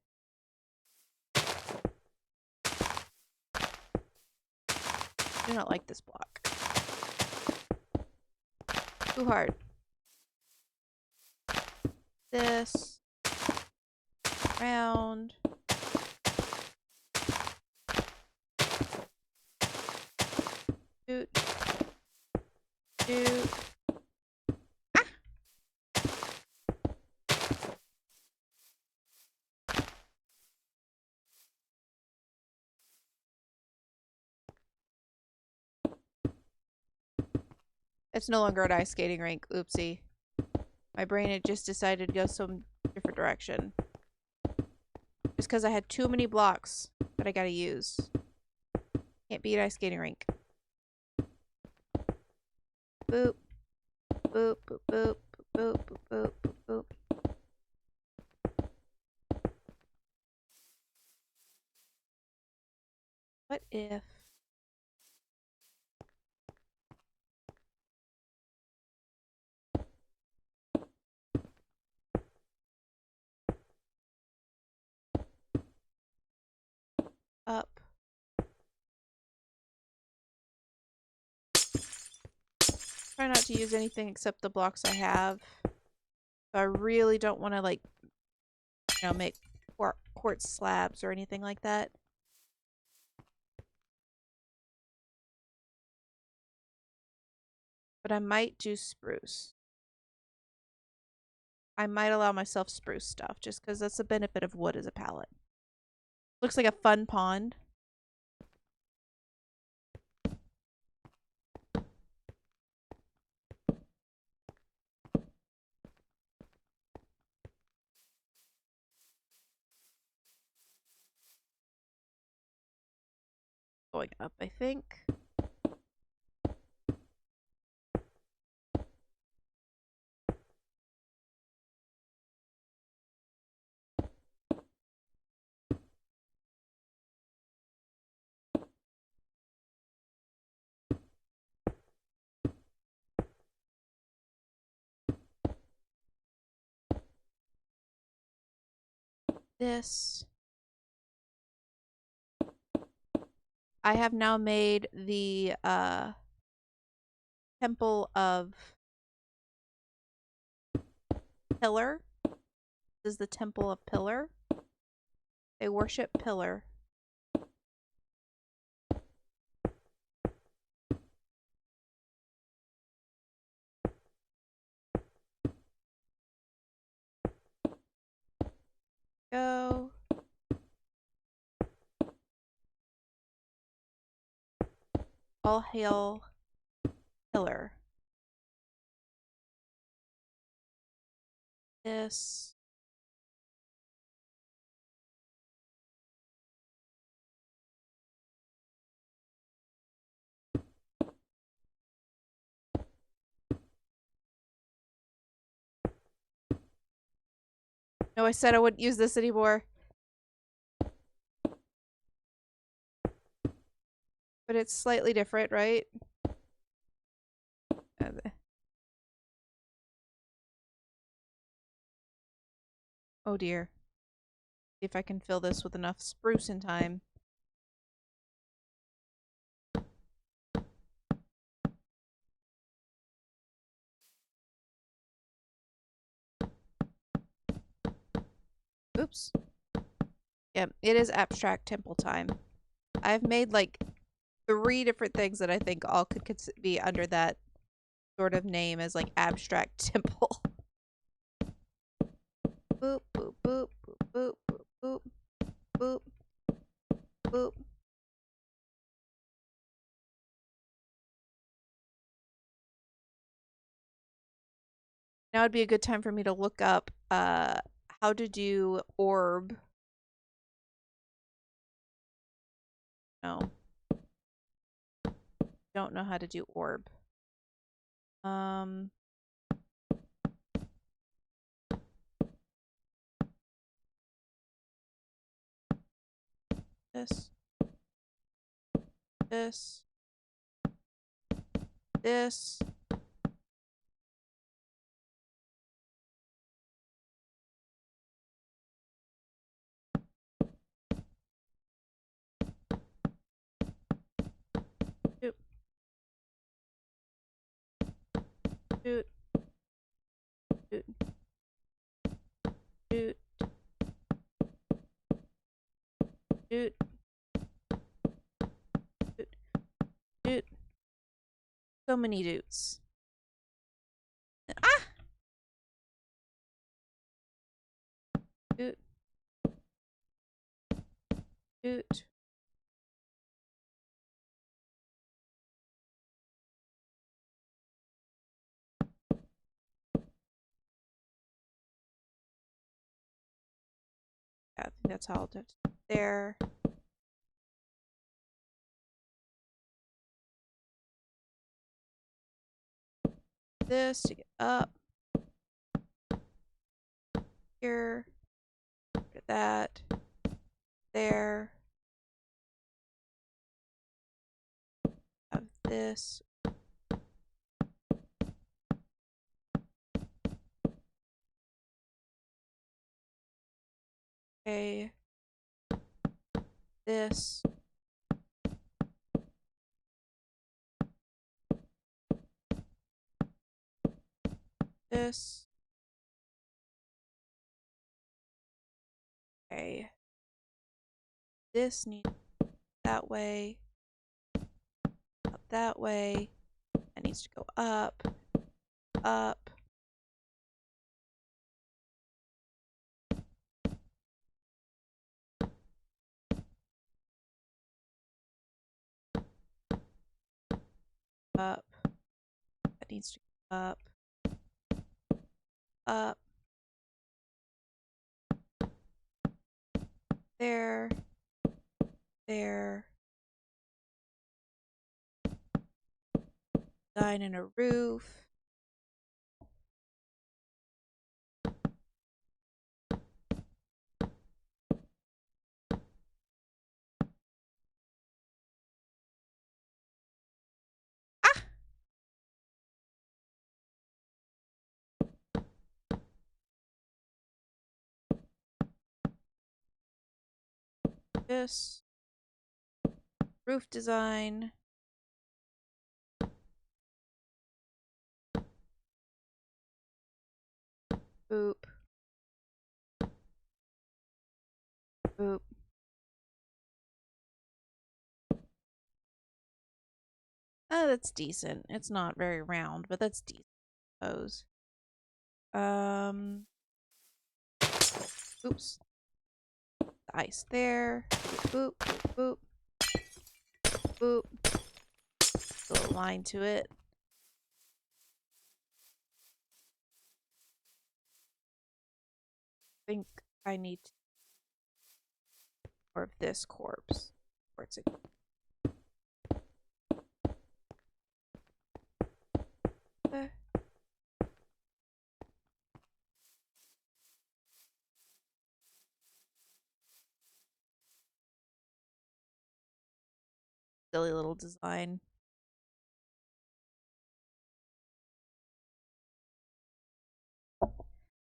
I do not like this block. Too hard. This round. Doot. Doot. It's no longer an ice skating rink. Oopsie. My brain had just decided to go some different direction. Just because I had too many blocks that I gotta use. Can't beat ice skating rink. Boop. Boop, boop, boop, boop, boop, boop, boop, boop. What if... up. Try not to use anything except the blocks I have. So I really don't want to, like, you know, make quartz slabs or anything like that. But I might do spruce. I might allow myself spruce stuff just because that's the benefit of wood as a palette. Looks like a fun pond. Going up, I think. This. I have now made the Temple of Pillar. This is the Temple of Pillar. They worship Pillar. Go. All hail Pillar. This. No, I said I wouldn't use this anymore. But it's slightly different, right? Oh dear. See if I can fill this with enough spruce in time. Oops. Yep, it is abstract temple time. I've made like 3 different things that I think all could be under that sort of name as like abstract temple. Boop, boop, boop, boop, boop, boop, boop, boop. Now would be a good time for me to look up how to do orb. No. Don't know how to do orb. This. This. This. Doot. Doot. Doot. Doot. Doot. Doot. Doot. So many doots. Ah! Doot. Doot. I think that's how I'll do it there. This to get up. Here. Get that. There. Have this. Okay. This. This. Okay. This needs that way. Up that way. That needs to go up. Up. Up. That needs to go up. Up. There. There. Design in a roof. Ah! This. Roof design. Boop. Boop. Oh, that's decent. It's not very round, but that's decent, I suppose. Oops. The ice there. Boop, boop, boop. A little line to it. I think I need more of this corpse. Where's it? Silly little design.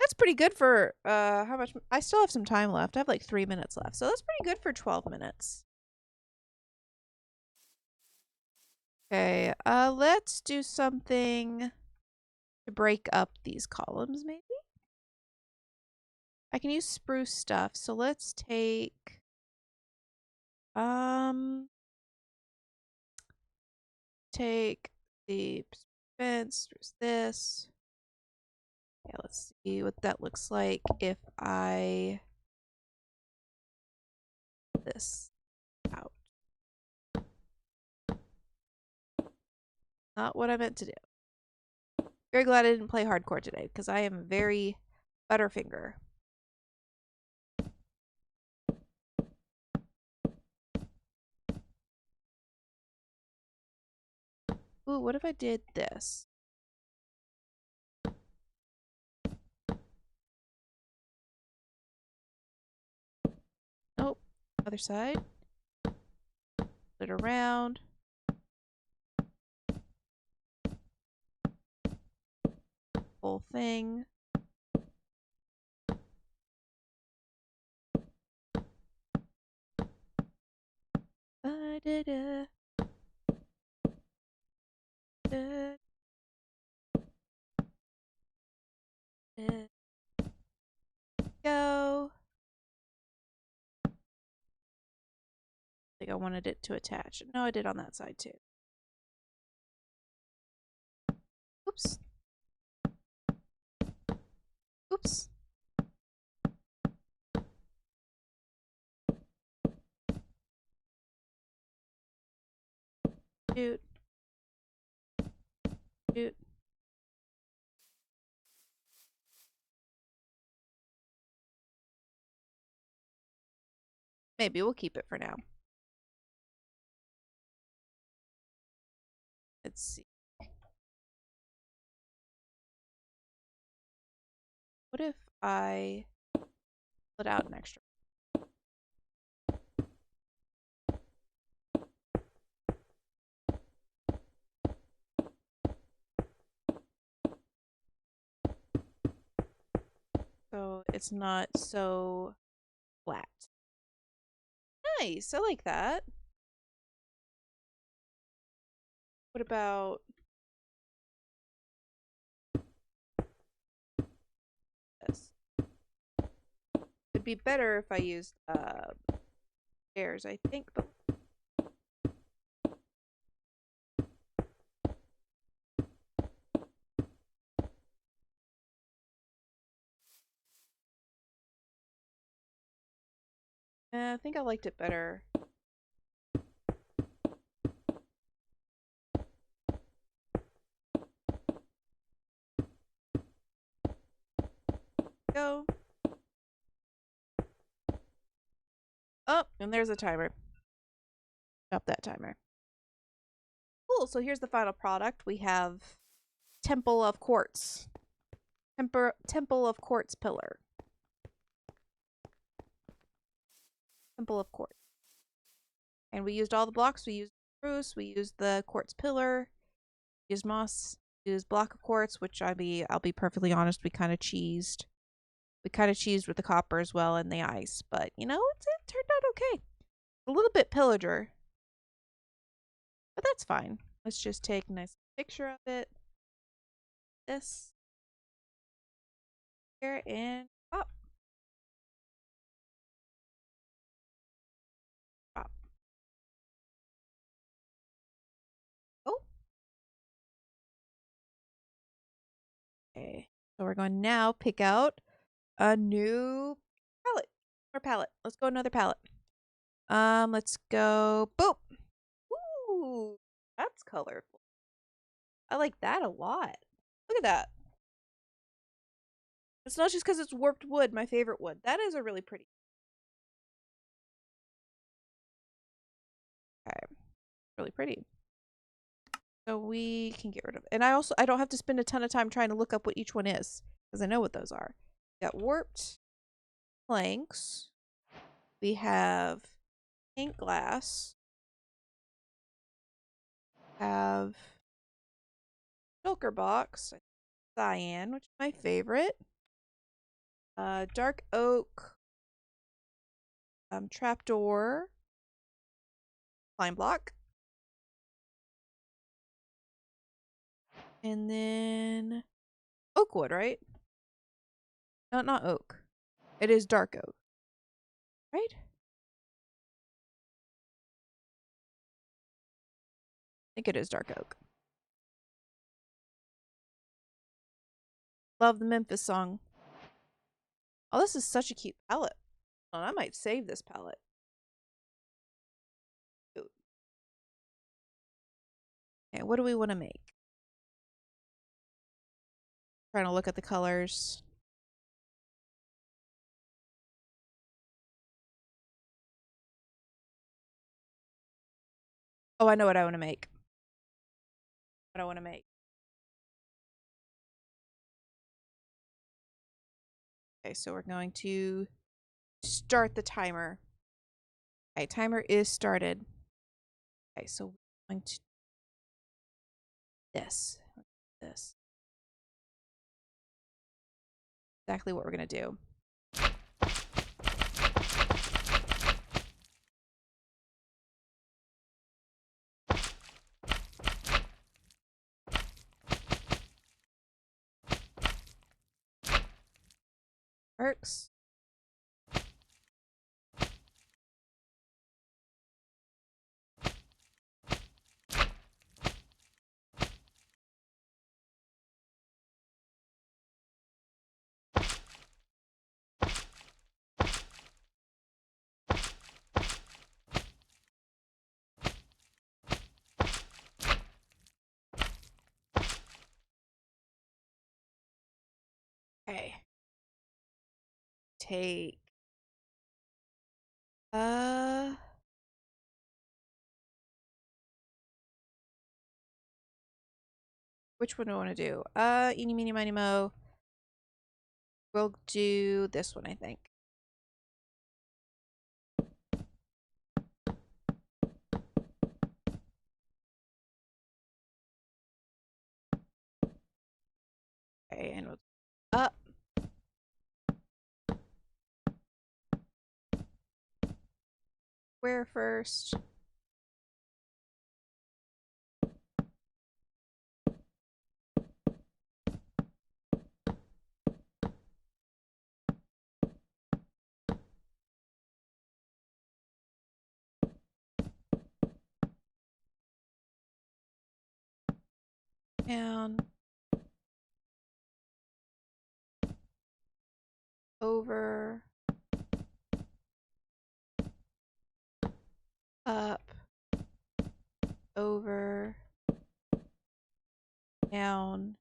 That's pretty good for how much I still have some time left. I have like 3 minutes left. So that's pretty good for 12 minutes. Okay, let's do something to break up these columns maybe. I can use spruce stuff. So let's take take the fence, there's this. Yeah, let's see what that looks like if I this out. Not what I meant to do. Very glad I didn't play hardcore today because I am very Butterfinger. Ooh, what if I did this? Nope. Other side. Put it around. Whole thing. Da-da-da. Da-da. Go. I think I wanted it to attach. No, I did on that side too. Oops. Oops. Shoot. Shoot. Maybe we'll keep it for now. Let's see. What if I put out an extra? So it's not so flat. Nice, I like that. What about this? It'd be better if I used stairs, I think, but I think I liked it better. Go. Oh, and there's a timer. Stop that timer. Cool, so here's the final product. We have Temple of Quartz. Temple of Quartz pillar. Temple of Quartz. And we used all the blocks. We used spruce, we used the quartz pillar, we used moss, we used block of quartz, which I'll be perfectly honest, we kind of cheesed. We kind of cheesed with the copper as well and the ice, but you know, it turned out okay. A little bit pillager, but that's fine. Let's just take a nice picture of it. This here and pop. Pop. Oh. Okay. So we're going to now pick out a new palette. Let's go another palette. Let's go boop. Ooh, that's colorful. I like that a lot. Look at that. It's not just because it's warped wood, my favorite wood. That is a really pretty. Okay. Really pretty. So we can get rid of it. And I don't have to spend a ton of time trying to look up what each one is, because I know what those are. We got warped planks. We have pink glass. Have shulker box, cyan, which is my favorite. Dark oak, trapdoor, climb block, and then oak wood, right? No, not oak. It is dark oak, right? I think it is dark oak. Love the Memphis song. Oh, this is such a cute palette. Oh, I might save this palette. Ooh. Okay, what do we want to make? Trying to look at the colors. Oh, I know what I want to make. What I want to make. Okay, so we're going to start the timer. Okay, timer is started. Okay, so we're going to this. Exactly what we're gonna do. Works. Okay. Take Uh, which one do I want to do? Eeny, meeny, miny, mo. We'll do this one, I think. Okay, and we'll up. Where first? Down. Over. Up. Over. Down.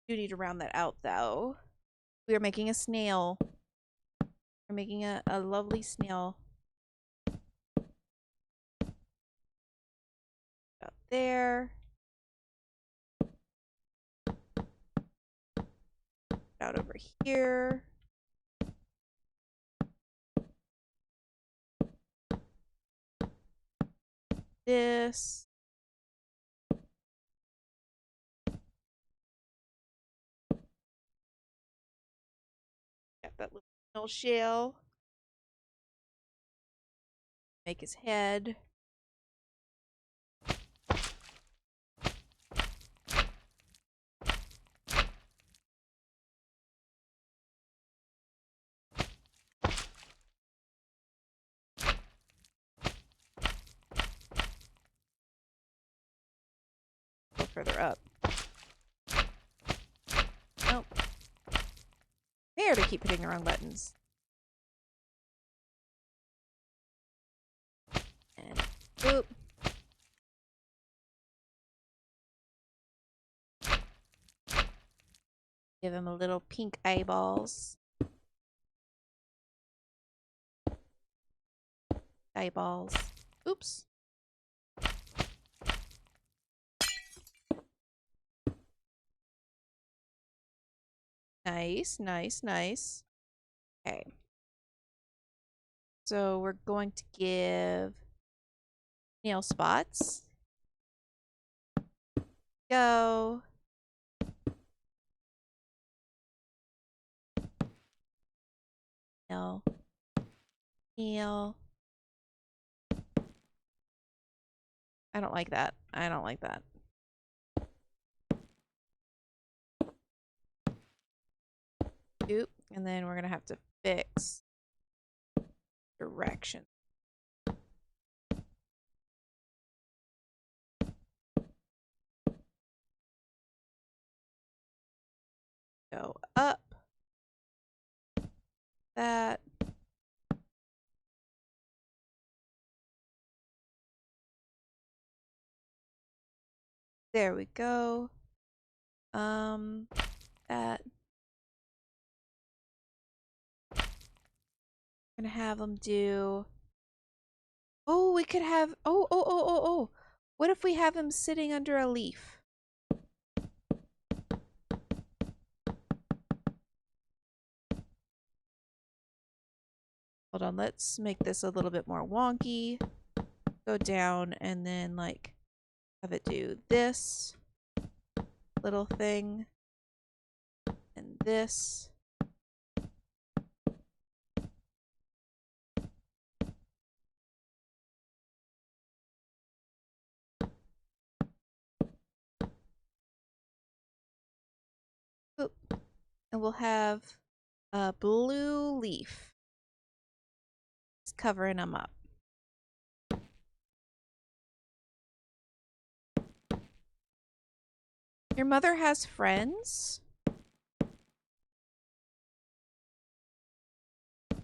Do need to round that out though. We are making a snail. We're making a lovely snail. About there. Out over here. This. Got that little shell. Make his head. Go further up. Nope. There, to keep hitting the wrong buttons. And boop. Give him a little pink eyeballs. Eyeballs. Oops. Nice, nice, nice. Okay. So we're going to give nail spots. Go. Nail. Nail. I don't like that. I don't like that. Oop. And then we're going to have to fix direction. Go up. That. There we go. That. Gonna have them do. Oh, we could have. Oh. What if we have him sitting under a leaf? Hold on, let's make this a little bit more wonky. Go down and then, like, have it do this little thing and this. Oop. And we'll have a blue leaf. It's covering them up. Your mother has friends?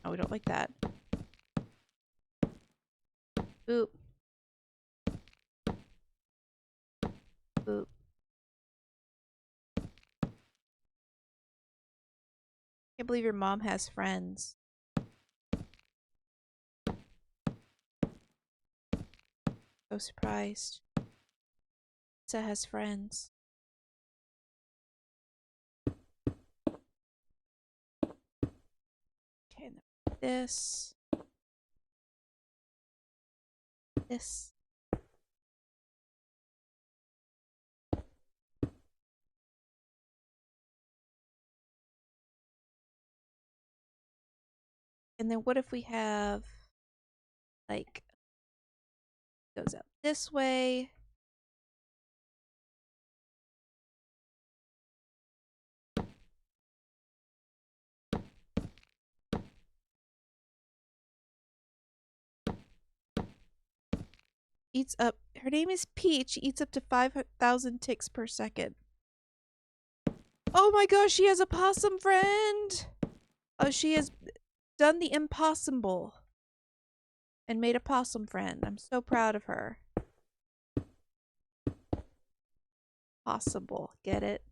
Oh, we don't like that. Boop. Boop. Can't believe your mom has friends. So surprised. Lisa has friends. Okay, and then this. This. And then what if we have, like, goes out this way. Eats up. Her name is Peach. She eats up to 5,000 ticks per second. Oh my gosh, she has a possum friend. Oh, she has done the impossible and made a possum friend. I'm so proud of her. Possible. Get it?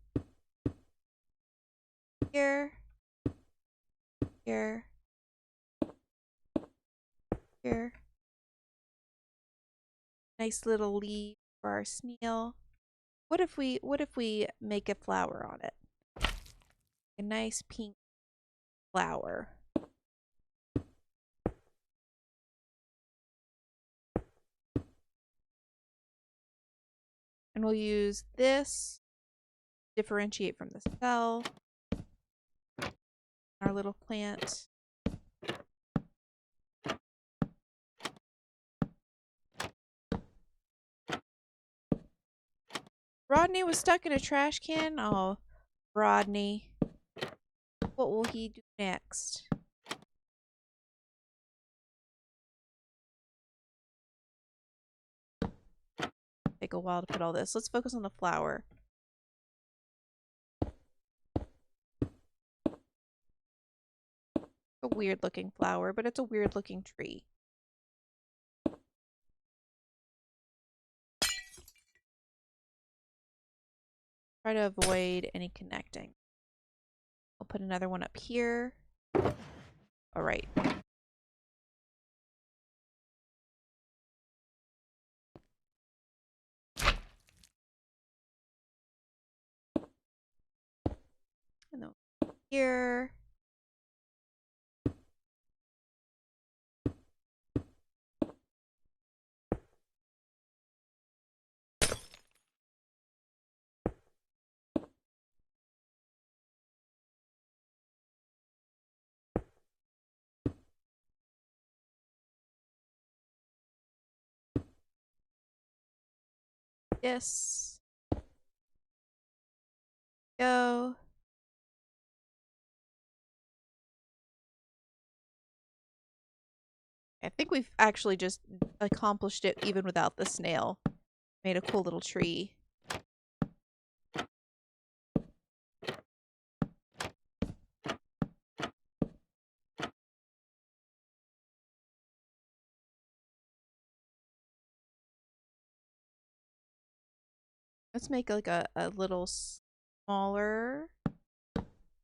Here. Here. Here. Nice little leaf for our snail. What if we make a flower on it? A nice pink flower. And we'll use this, differentiate from the cell, our little plant. Rodney was stuck in a trash can. Oh, Rodney. What will he do next? Take a while to put all this. Let's focus on the flower. A weird looking flower, but it's a weird looking tree. Try to avoid any connecting. I'll put another one up here. All right. And then here. Yes. Go. I think we've actually just accomplished it even without the snail. Made a cool little tree. Let's make like a little smaller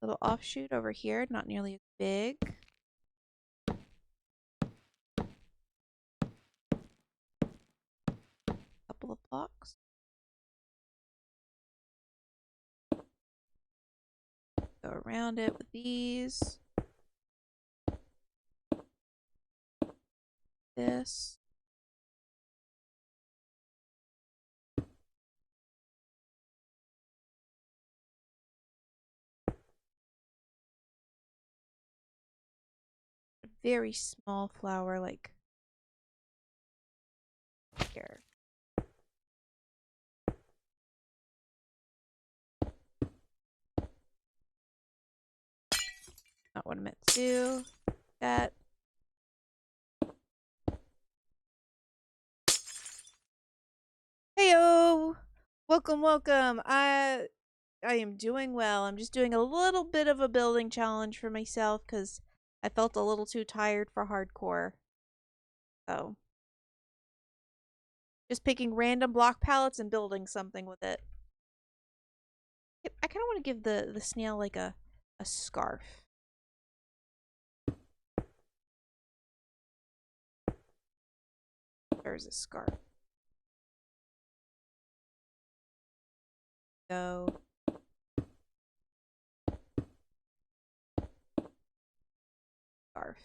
little offshoot over here, not nearly as big. Couple of blocks. Go around it with these. This. A very small flower like here. Not what I meant to do. That. Heyo! Welcome, welcome. I am doing well. I'm just doing a little bit of a building challenge for myself because I felt a little too tired for hardcore. So, just picking random block palettes and building something with it. I kind of want to give the snail like a scarf. Where's this scarf? Go. Scarf.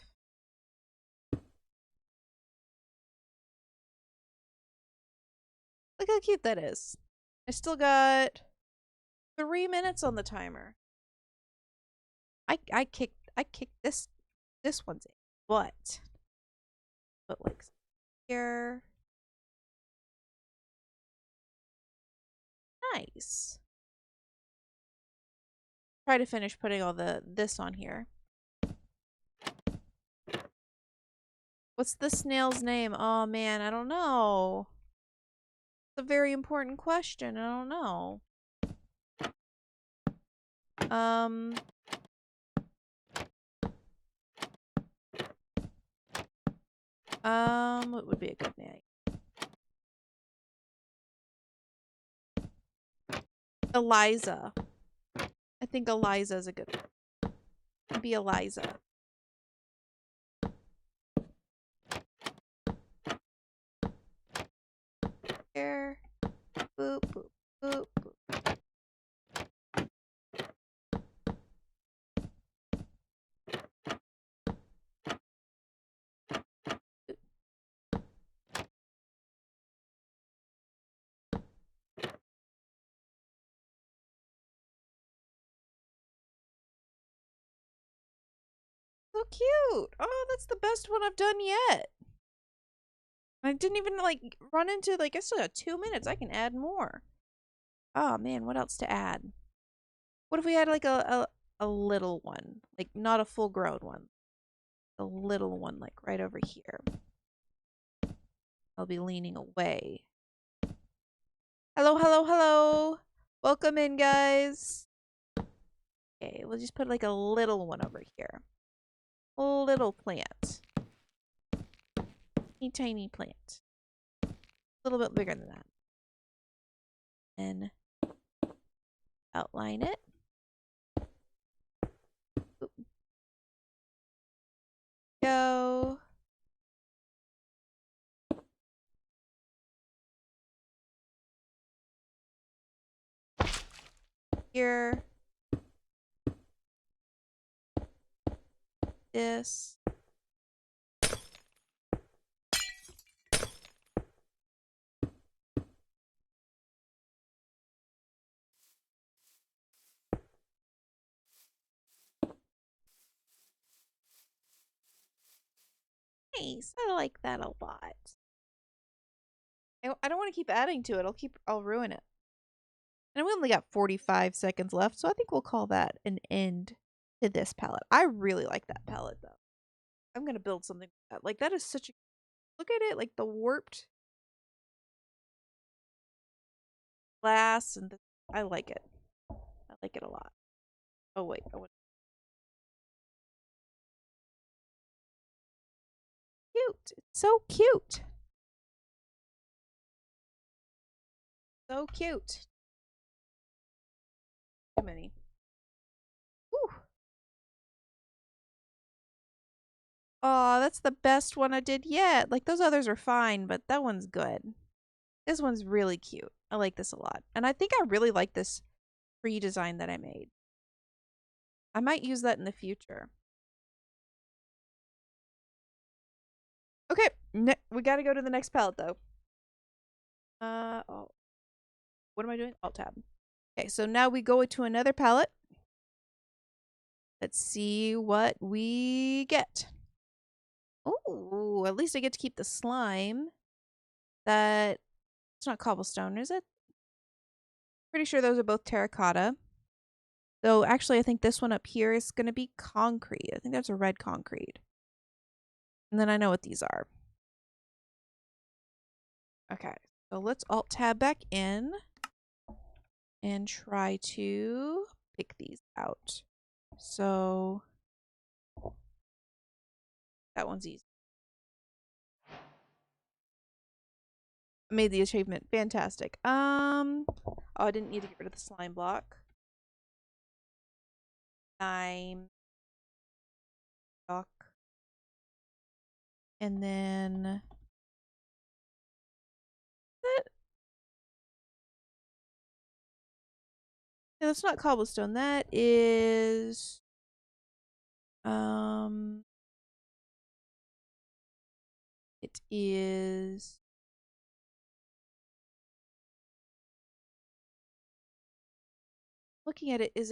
Look how cute that is. I still got 3 minutes on the timer. I kicked this one's in. But like here. Nice. Try to finish putting all this on here. What's the snail's name? Oh man, I don't know. It's a very important question. I don't know. What would be a good name? Eliza. I think Eliza is a good one. Be Eliza. Here. Boop, boop, boop, boop. So cute. Oh, that's the best one I've done yet. I didn't even like run into like I still got 2 minutes. I can add more. Oh man, what else to add? What if we had like a little one? Like not a full grown one. A little one like right over here. I'll be leaning away. Hello, hello, hello. Welcome in, guys. Okay, we'll just put like a little one over here. A little plant. Teeny tiny plant. A little bit bigger than that. And outline it. Oop. Go. Here. This. Nice. I like that a lot. I don't want to keep adding to it. I'll ruin it. And we only got 45 seconds left, so I think we'll call that an end to this palette. I really like that palette though. I'm gonna build something like that is such a look at it, like the warped glass and I like it. I like it a lot. Oh wait, cute. It's so cute. So cute. Too many. Whew. Oh, that's the best one I did yet. Like those others are fine, but that one's good. This one's really cute. I like this a lot. And I think I really like this tree design that I made. I might use that in the future. Okay, we gotta go to the next palette though. Oh, what am I doing? Alt tab. Okay, so now we go to another palette. Let's see what we get. Oh, at least I get to keep the slime. That it's not cobblestone, is it? Pretty sure those are both terracotta. So actually, I think this one up here is going to be concrete. I think that's a red concrete. And then I know what these are. Okay, so let's alt tab back in and try to pick these out. So that one's easy. Made the achievement. Fantastic. Oh, I didn't need to get rid of the slime block. Slime block. And then No, that's not cobblestone. That is it is looking at it, it's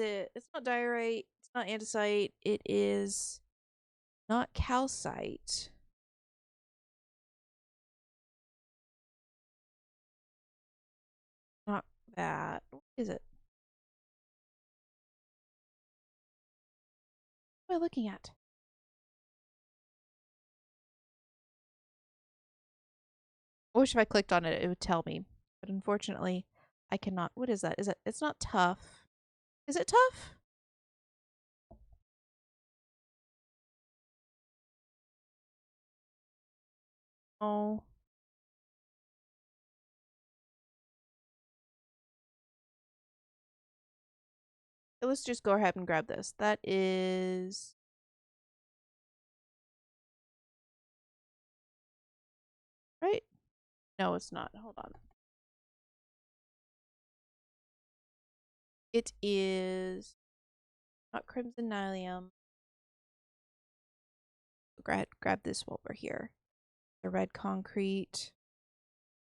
not diorite, it's not andesite, it is not calcite. Not that. What is it? What am I looking at? I wish if I clicked on it, it would tell me. But unfortunately, I cannot. What is that? Is it? It's not tough. Is it tough? Oh. Let's just go ahead and grab this. That is... right? No, it's not. Hold on. It is not crimson nylium. Grab this while we're here. The red concrete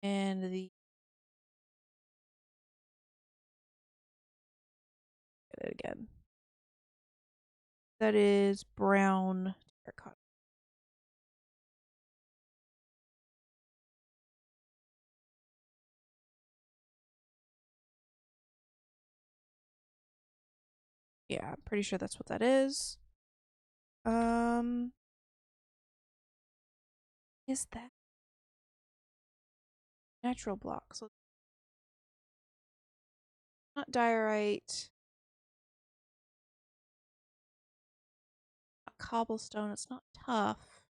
and the... get it again. That is brown terracotta. Yeah, I'm pretty sure that's what that is. Is that natural blocks? Not diorite. Not cobblestone. It's not tough.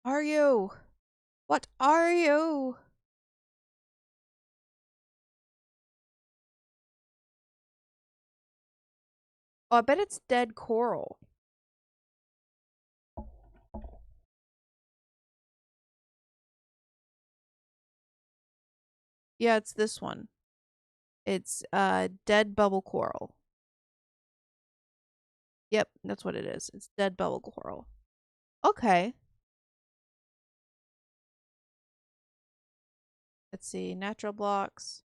Are you? What are you? Oh, I bet it's dead coral. Yeah, it's this one. It's dead bubble coral. Yep, that's what it is. It's dead bubble coral. Okay. Let's see. Natural blocks.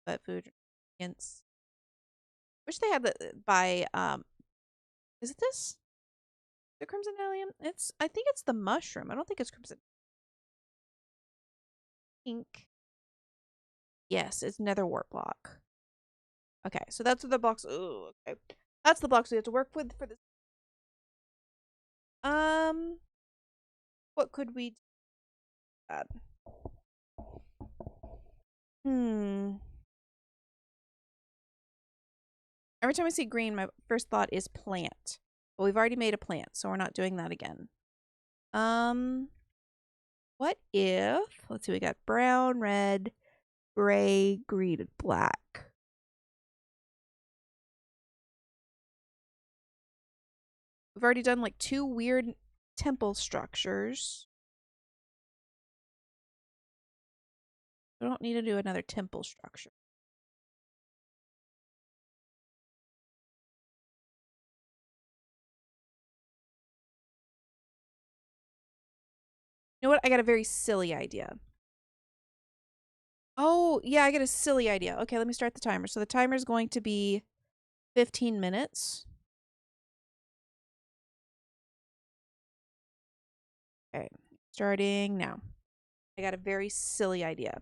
Wet food ingredients. Wish they had the by is it this? The crimson allium? I think it's the mushroom. I don't think it's crimson. Pink. Yes, it's nether wart block. Okay, so that's what the box. Oh, okay. That's the box we have to work with for this. What could we add? Every time I see green, my first thought is plant. But we've already made a plant, so we're not doing that again. What if, let's see, we got brown, red, gray, green, and black. We've already done like 2 weird temple structures. We don't need to do another temple structure. You know what? I got a very silly idea. Oh, yeah, I got a silly idea. Okay, let me start the timer. So the timer is going to be 15 minutes. Okay, starting now. I got a very silly idea.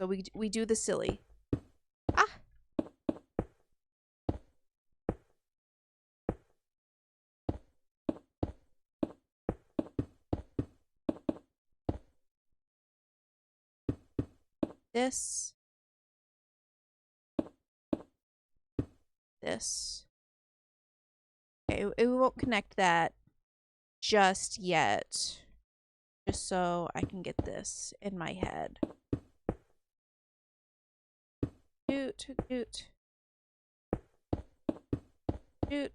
So we do the silly. Ah! This. This. Okay, we won't connect that just yet. Just so I can get this in my head. Doot, doot. Doot.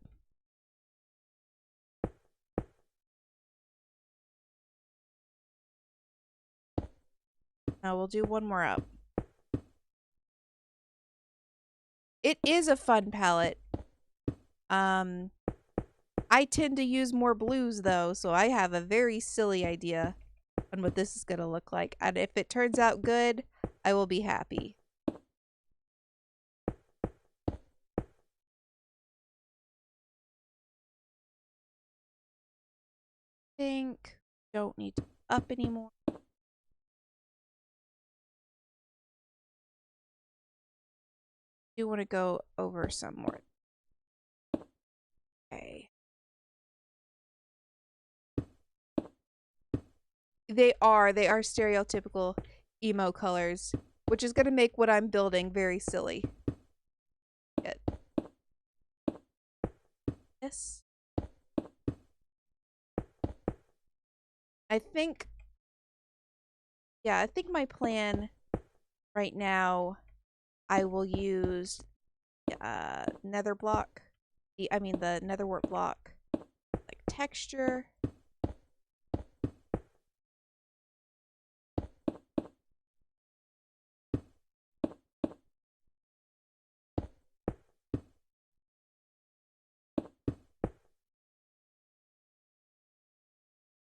Now we'll do one more up. It is a fun palette. I tend to use more blues though, so I have a very silly idea on what this is gonna look like. And if it turns out good, I will be happy. Think don't need to up anymore. Do want to go over some more. Okay. They are stereotypical emo colors, which is going to make what I'm building very silly. Good. Yes. I think my plan right now, I will use nether block. The netherwort block. Like texture.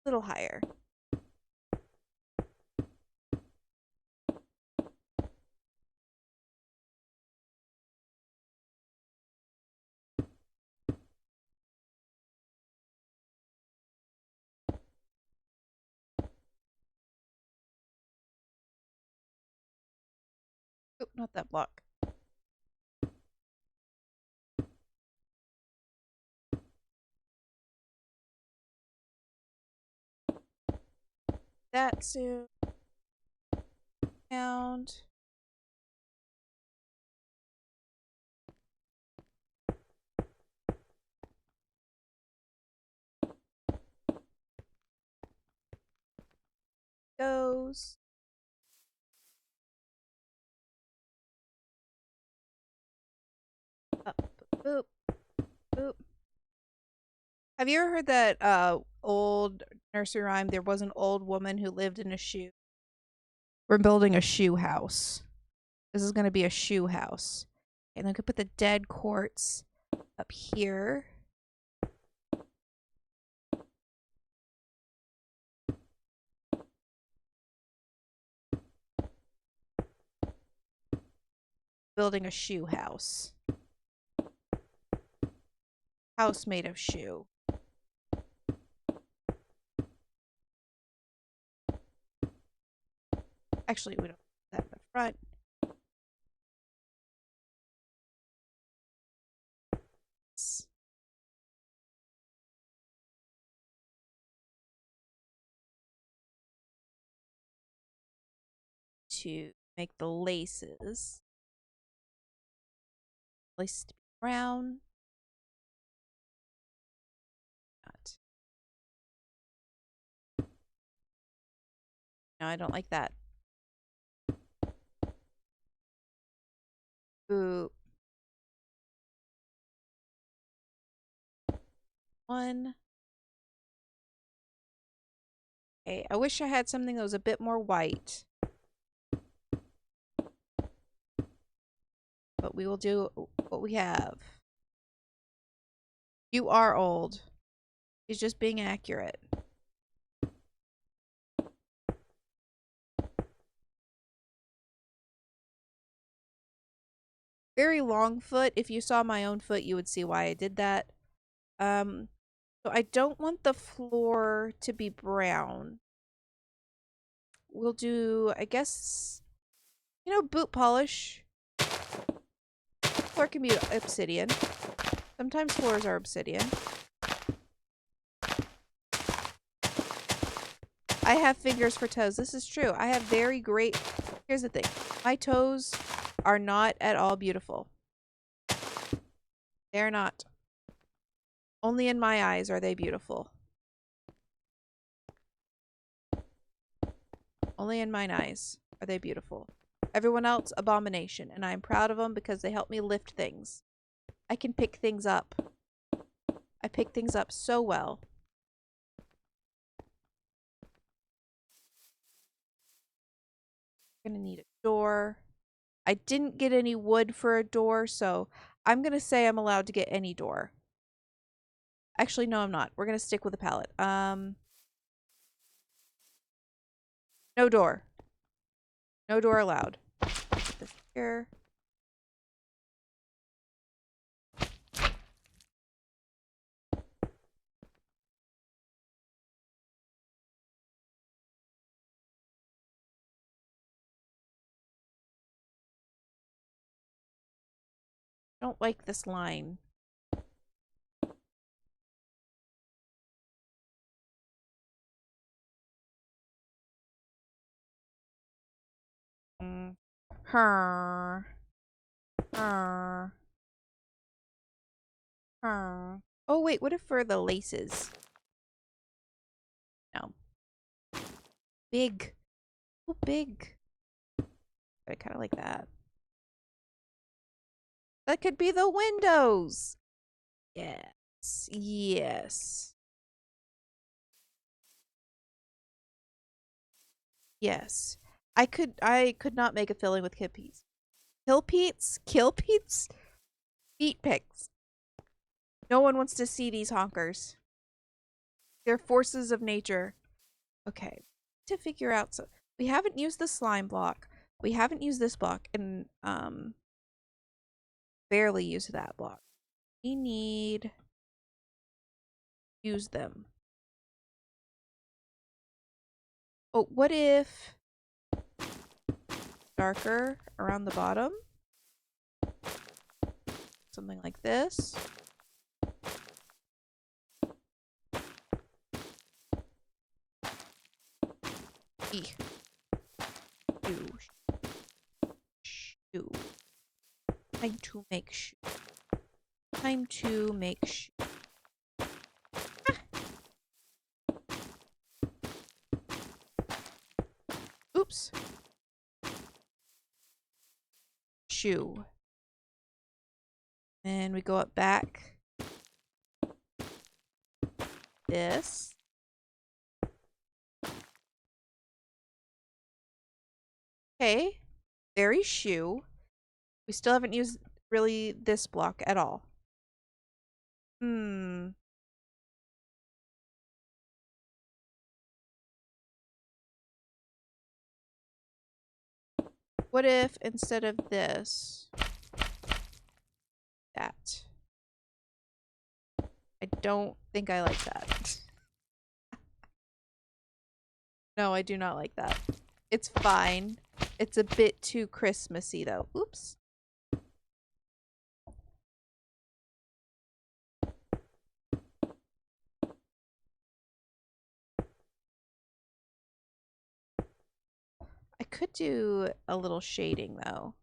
A little higher. Oh, not that block. That soon. Found. Goes. Up. Boop. Boop. Have you ever heard that old nursery rhyme? There was an old woman who lived in a shoe. We're building a shoe house. This is going to be a shoe house. And then I could put the dead quartz up here. Building a shoe house. House made of shoe. Actually, we don't put that in the front. To make the laces. Laces to be brown. Not. No, I don't like that. Ooh. One. Okay, I wish I had something that was a bit more white. But we will do what we have. You are old. He's just being accurate. Very long foot. If you saw my own foot, you would see why I did that. So I don't want the floor to be brown. We'll do, I guess, boot polish. Floor can be obsidian. Sometimes floors are obsidian. I have fingers for toes. This is true. I have very great... Here's the thing. My toes are not at all beautiful. They're not. Only in my eyes are they beautiful. Only in mine eyes are they beautiful. Everyone else, abomination. And I'm proud of them because they help me lift things. I can pick things up. I pick things up so well. Gonna need a door. I didn't get any wood for a door, so I'm gonna say I'm allowed to get any door. Actually, no, I'm not. We're gonna stick with the pallet. No door. No door allowed. Put this here. Don't like this line. Her. Her. Her. Oh, wait, what if for the laces? No. Big. Oh, big. I kind of like that. That could be the windows. Yes. Yes. Yes. I could not make a filling with Kilpeats. Kilpeats? Kilpeats? Feet pics. No one wants to see these honkers. They're forces of nature. Okay. To figure out, so we haven't used the slime block. We haven't used this block and barely used that block. We need use them. Oh, what if darker around the bottom? Something like this. Eek. Shoe. Time to make shoe. Time to make shoe. Oops. Shoe. And we go up back. This. Okay. Very shoe. We still haven't used really this block at all. What if instead of this, that? I don't think I like that. No, I do not like that. It's fine. It's a bit too Christmassy though. Oops. I could do a little shading though.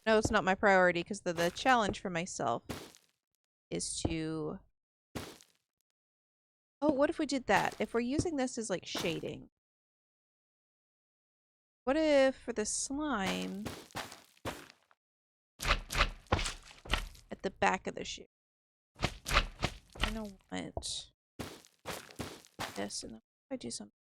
No, it's not my priority because the challenge for myself is to... Oh, what if we did that? If we're using this as like shading. What if for the slime at the back of the shoe? I don't want this, and then I do something.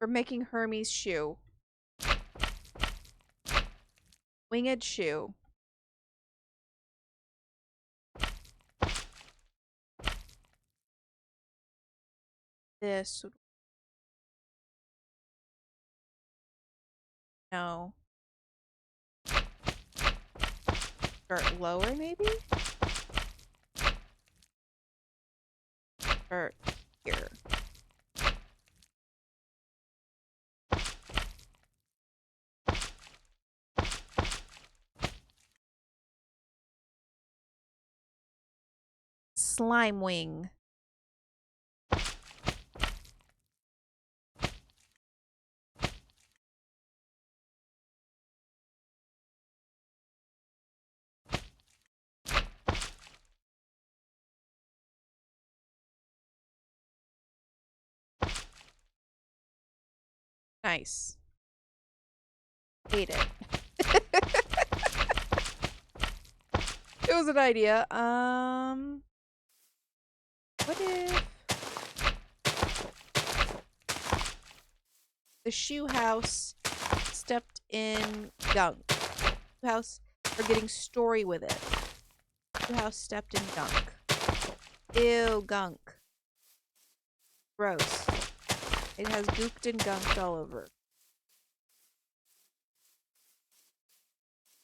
We're making Hermes shoe. Winged shoe. This. No. Start lower, maybe? Start here. Slime wing. Nice. Hate it. It was an idea. What if the shoe house stepped in gunk? Shoe house, we're getting story with it. Shoe house stepped in gunk. Ew, gunk. Gross. It has gooped and gunked all over.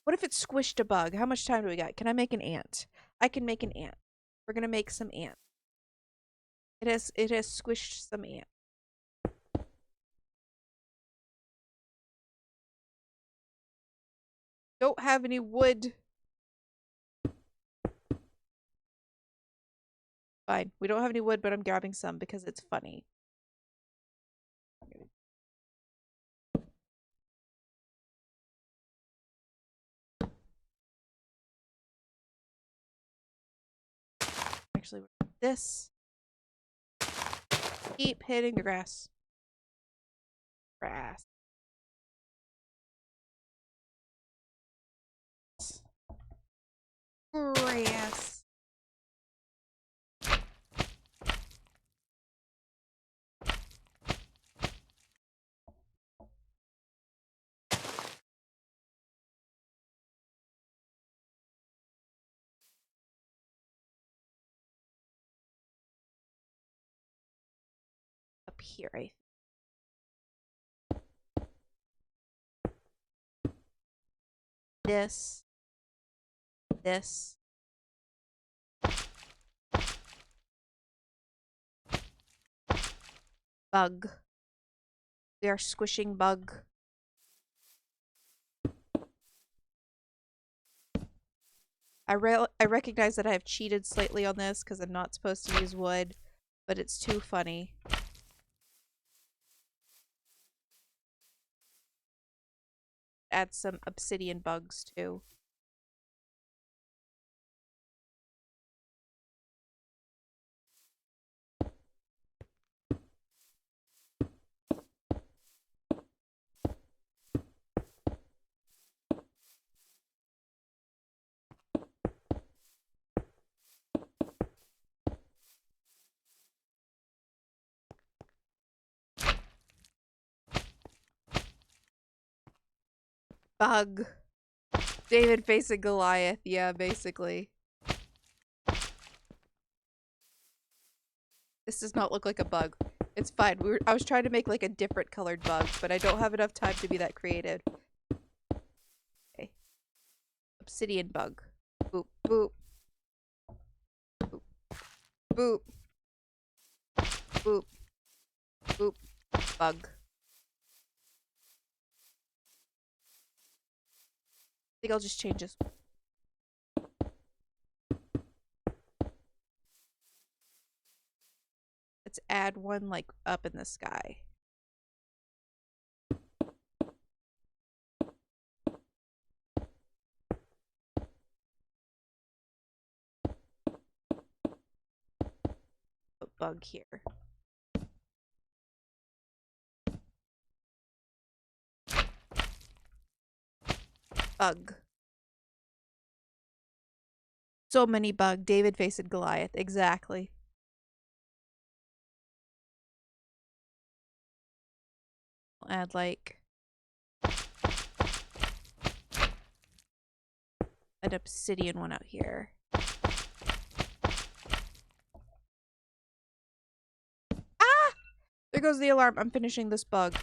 What if it squished a bug? How much time do we got? Can I make an ant? I can make an ant. We're gonna make some ant. It has squished some ant. Don't have any wood. Fine. We don't have any wood, but I'm grabbing some because it's funny. Actually, this. Keep hitting the grass. Grass. Grass. Up here, I think. This. This. Bug. We are squishing bug. I recognize that I have cheated slightly on this because I'm not supposed to use wood, but it's too funny. Add some obsidian bugs too. Bug. David facing Goliath. Yeah, basically. This does not look like a bug. It's fine. I was trying to make like a different colored bug, but I don't have enough time to be that creative. Okay. Obsidian bug. Boop, boop. Boop. Boop. Boop. Boop. Bug. I think I'll just change this. Let's add one like up in the sky. Put bug here. Bug. So many bug. David facing Goliath. Exactly. I'll add like an obsidian one out here. Ah! There goes the alarm. I'm finishing this bug.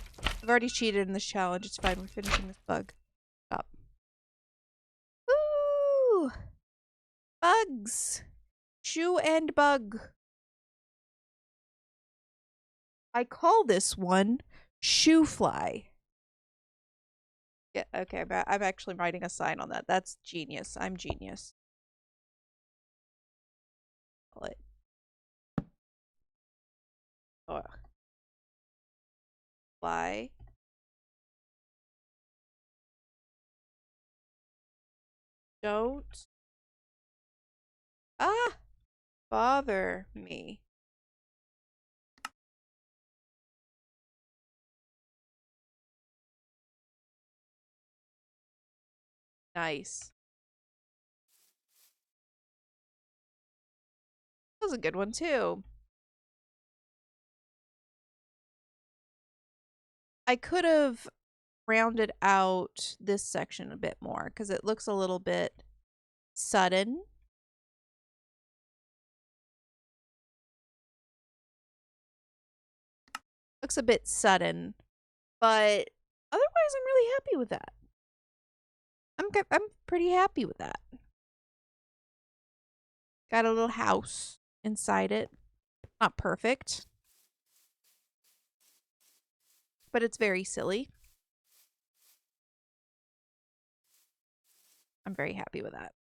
I've already cheated in this challenge. It's fine. We're finishing this bug. Stop. Woo! Bugs. Shoe and bug. I call this one shoe fly. Yeah, okay. I'm actually writing a sign on that. That's genius. I'm genius. Call it. Oh. Fly. Don't bother me. Nice. That was a good one too. I could have rounded out this section a bit more because it looks a little bit sudden. Looks a bit sudden, but otherwise I'm really happy with that. I'm pretty happy with that. Got a little house inside it. Not perfect, but it's very silly. I'm very happy with that.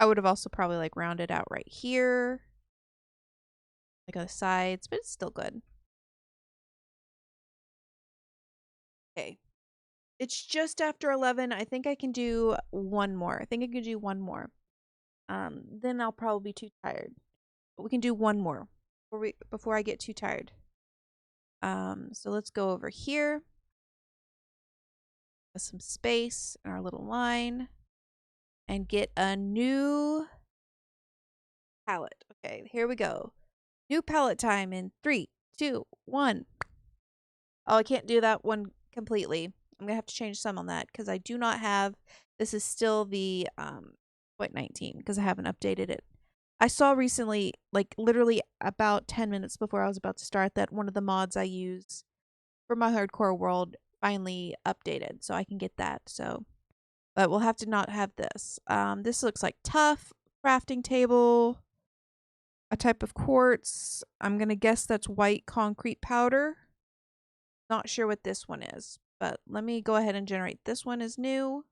I would have also probably like rounded out right here, like on the sides, but it's still good. Okay. It's just after 11. I think I can do one more. I think I can do one more. Then I'll probably be too tired. But we can do one more before I get too tired. So let's go over here. Some space in our little line and get a new palette. Okay, here we go. New palette time in 3, 2, 1. Oh, I can't do that one completely. I'm gonna have to change some on that because I do not have. This is still the 0.19 because I haven't updated it. I saw recently, like literally about 10 minutes before I was about to start, that one of the mods I use for my hardcore world finally updated, so I can get that. So, but we'll have to not have this. This looks like tough crafting table, a type of quartz. I'm gonna guess that's white concrete powder. Not sure what this one is, but let me go ahead and generate. This one is new.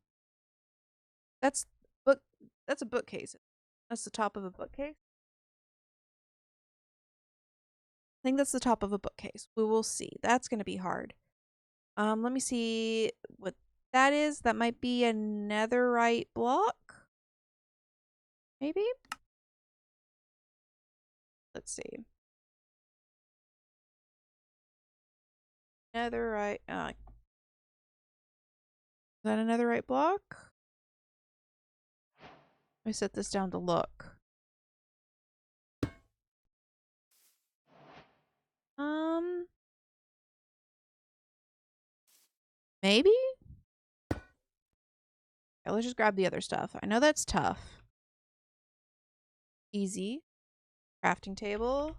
That's book. That's a bookcase. That's the top of a bookcase. I think that's the top of a bookcase. We will see. That's gonna be hard. Let me see what that is. That might be a netherite block. Maybe. Let's see. Netherite. Is that a netherite block? Let me set this down to look. Maybe? Okay, let's just grab the other stuff. I know that's tough. Easy. Crafting table.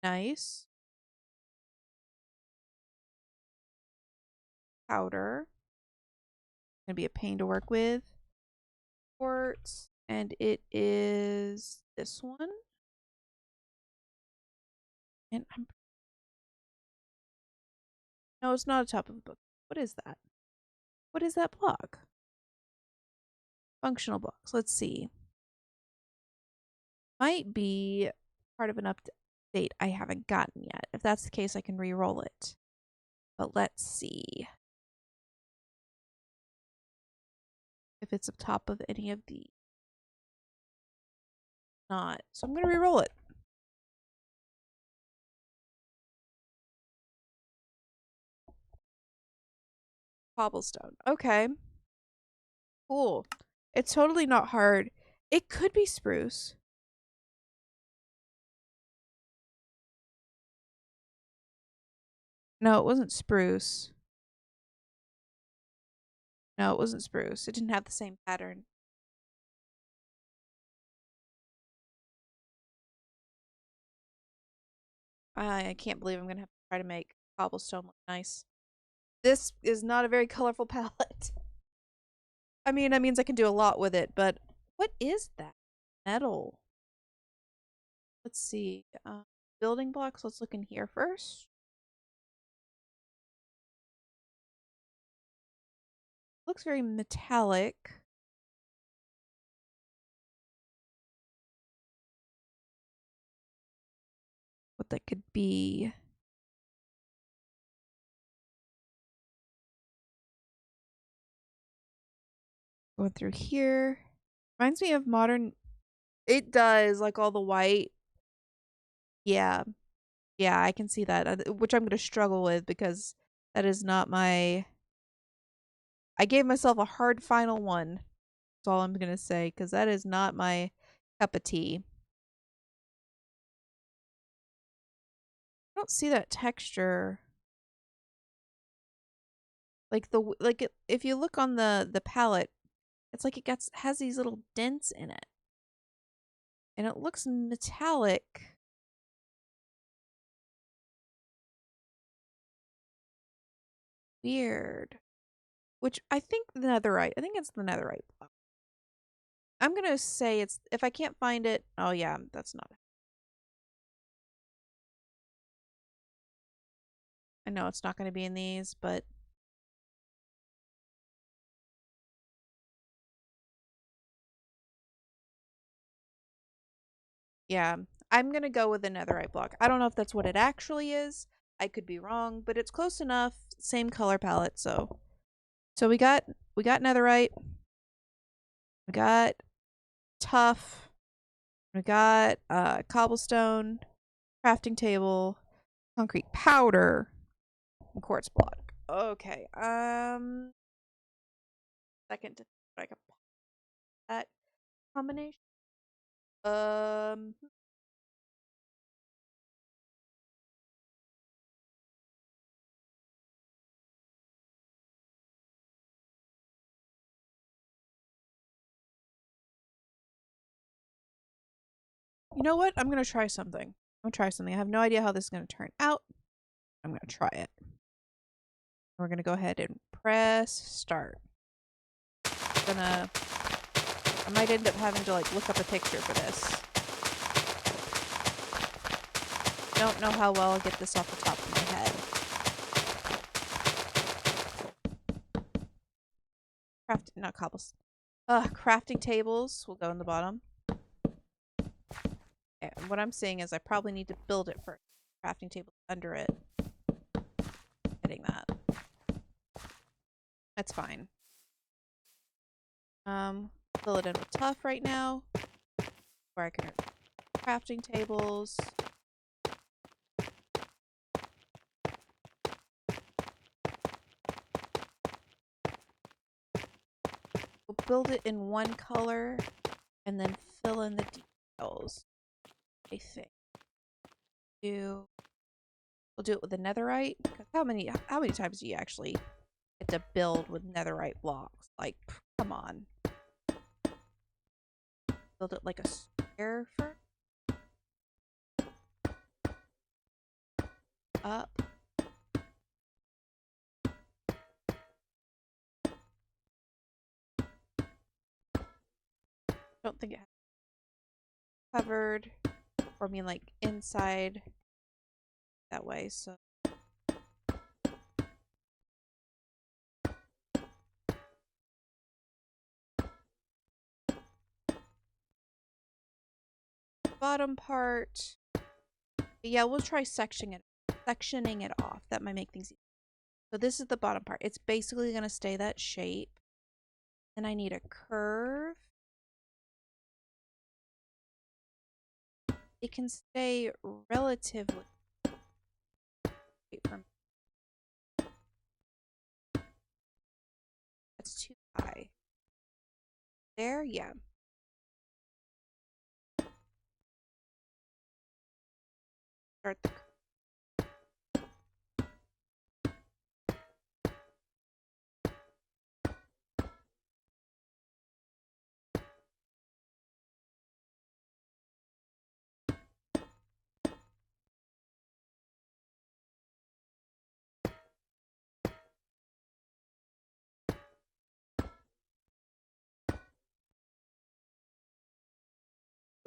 Nice. Powder. Gonna be a pain to work with. Quartz. And it is this one. And I'm no, it's not a top of a book. What is that? What is that block? Functional blocks. Let's see. Might be part of an update I haven't gotten yet. If that's the case, I can re-roll it. But let's see if it's up top of any of the not. So I'm gonna re-roll it. Cobblestone. Okay. Cool. It's totally not hard. It could be spruce. No, it wasn't spruce. No, it wasn't spruce. It didn't have the same pattern. I can't believe I'm going to have to try to make cobblestone look nice. This is not a very colorful palette. I mean, that means I can do a lot with it, but what is that? Metal. Let's see. Building blocks. Let's look in here first. Looks very metallic. What that could be. Going through here. Reminds me of modern It does, like all the white. Yeah. Yeah, I can see that, which I'm going to struggle with because that is not my. I gave myself a hard final one. That's all I'm going to say because that is not my cup of tea. I don't see that texture. Like if you look on the palette, it's like it has these little dents in it. And it looks metallic. Weird. Which I think netherite. I think it's the netherite block. I'm gonna say it's if I can't find it. Oh yeah, that's not it. I know it's not gonna be in these, but yeah, I'm gonna go with the netherite block. I don't know if that's what it actually is. I could be wrong, but it's close enough. Same color palette, so we got netherite. We got tough. We got cobblestone, crafting table, concrete powder, and quartz block. Okay. Second to like a that combination. Um you know what? I'm gonna try something. I'm gonna try something. I have no idea how this is gonna turn out. I'm gonna try it. We're gonna go ahead and press start. I might end up having to like look up a picture for this. Don't know how well I'll get this off the top of my head. Not cobblestone. Crafting tables will go in the bottom. And what I'm saying is I probably need to build it first. Crafting table under it. Hitting that. That's fine. Fill it in with tough right now. Where I can crafting tables. We'll build it in one color and then fill in the details. I think. We'll do it with the netherite. How many times do you actually get to build with netherite blocks? Like, come on. Build it like a square first. Up. Don't think it has covered. Or I mean like inside that way, so bottom part. Yeah, we'll try sectioning it off. That might make things easier. So this is the bottom part. It's basically going to stay that shape. Then I need a curve. It can stay relatively from that's too high. There, yeah. Start the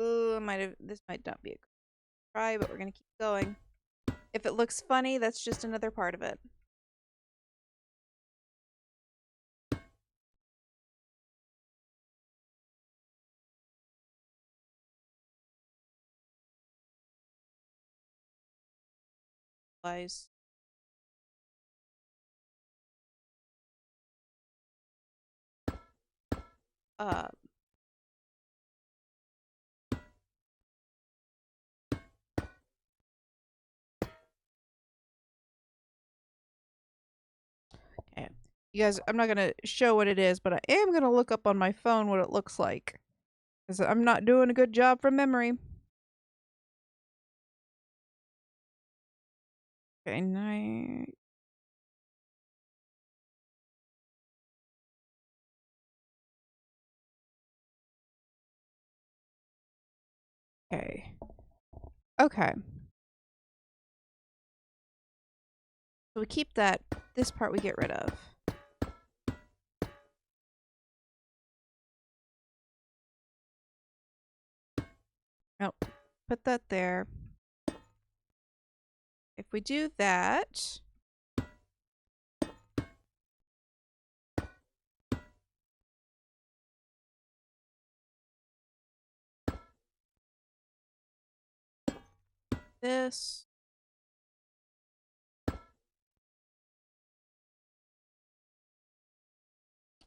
Ooh, this might not be a good try, but we're gonna keep going. If it looks funny, that's just another part of it. Lies. Uh You guys, I'm not going to show what it is, but I am going to look up on my phone what it looks like. Because I'm not doing a good job from memory. Okay, nice. Okay. Okay. So we keep that. This part we get rid of. Nope. Put that there. If we do that... This...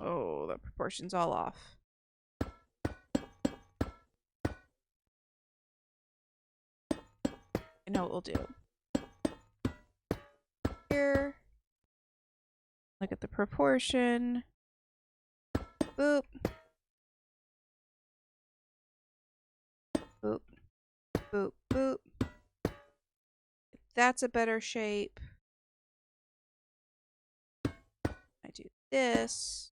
Oh, the proportion's all off. I know what we'll do. Here. Look at the proportion. Boop. Boop. Boop. Boop. That's a better shape. I do this.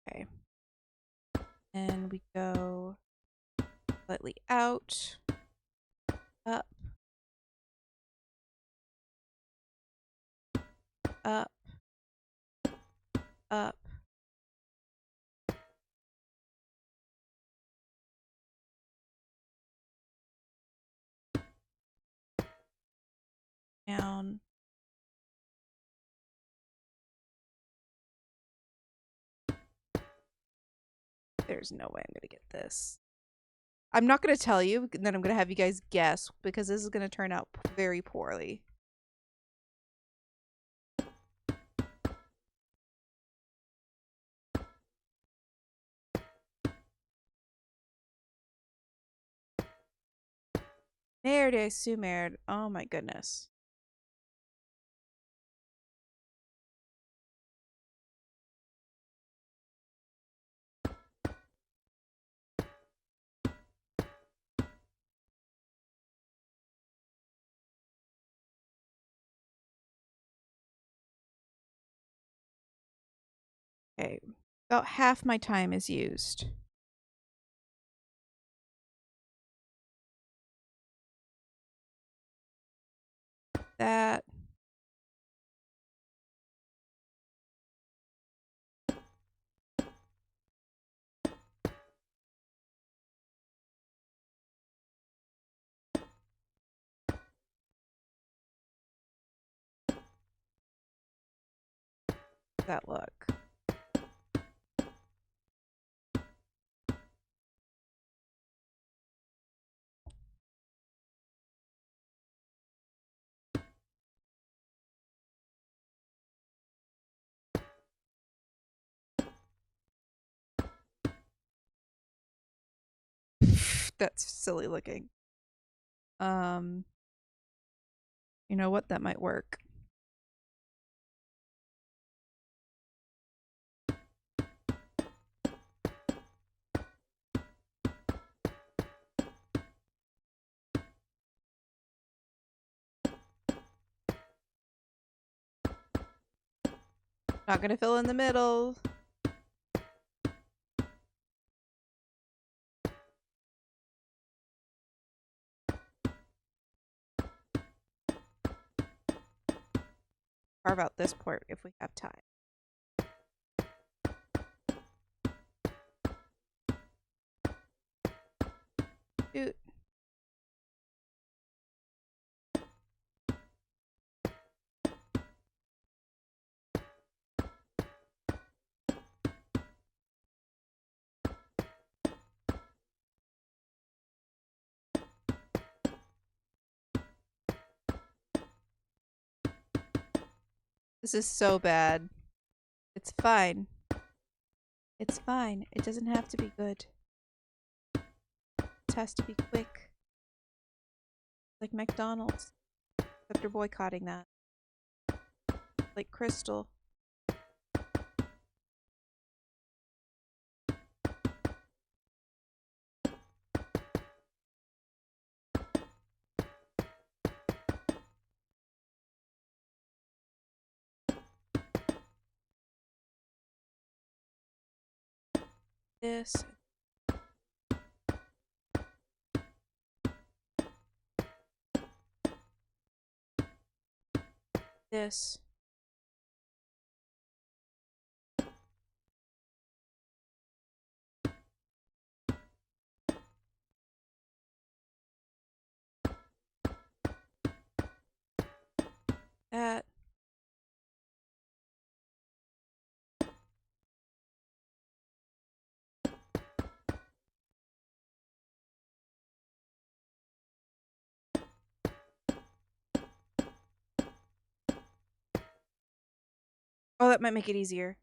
Okay. And we go slightly out, up, up, up. Down. There's no way I'm going to get this. I'm not going to tell you, then I'm going to have you guys guess, because this is going to turn out very poorly. Merde Sumer. Oh my goodness. Okay. About half my time is used. That. That look. That's silly looking. You know what? That might work. Not gonna fill in the middle. Carve out this part if we have time. Shoot. This is so bad. It's fine. It's fine. It doesn't have to be good. It has to be quick. Like McDonald's. Except you're boycotting that. Like Crystal. This. This. That. Oh, that might make it easier.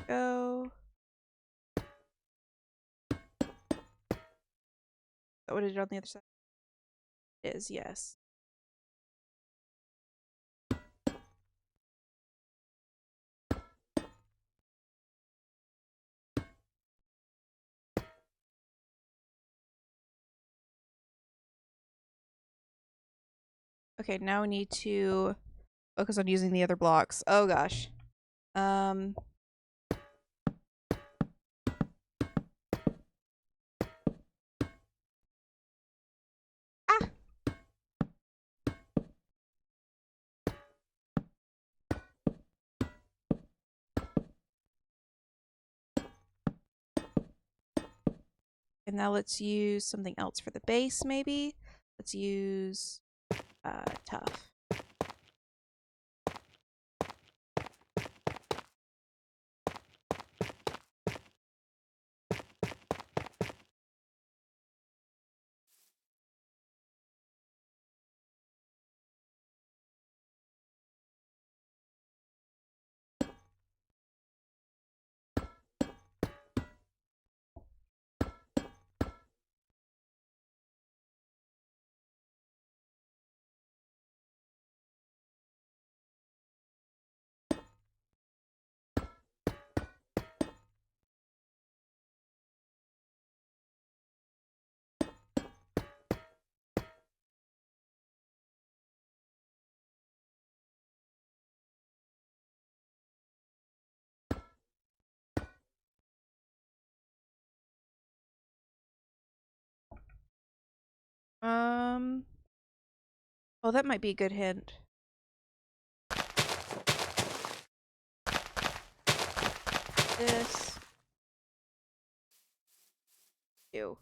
Go. That what I did on the other side? It is, yes. Okay, now we need to focus on using the other blocks. Oh gosh. Ah! And now let's use something else for the base, maybe? Let's use tough. Oh, that might be a good hint. This. Ew.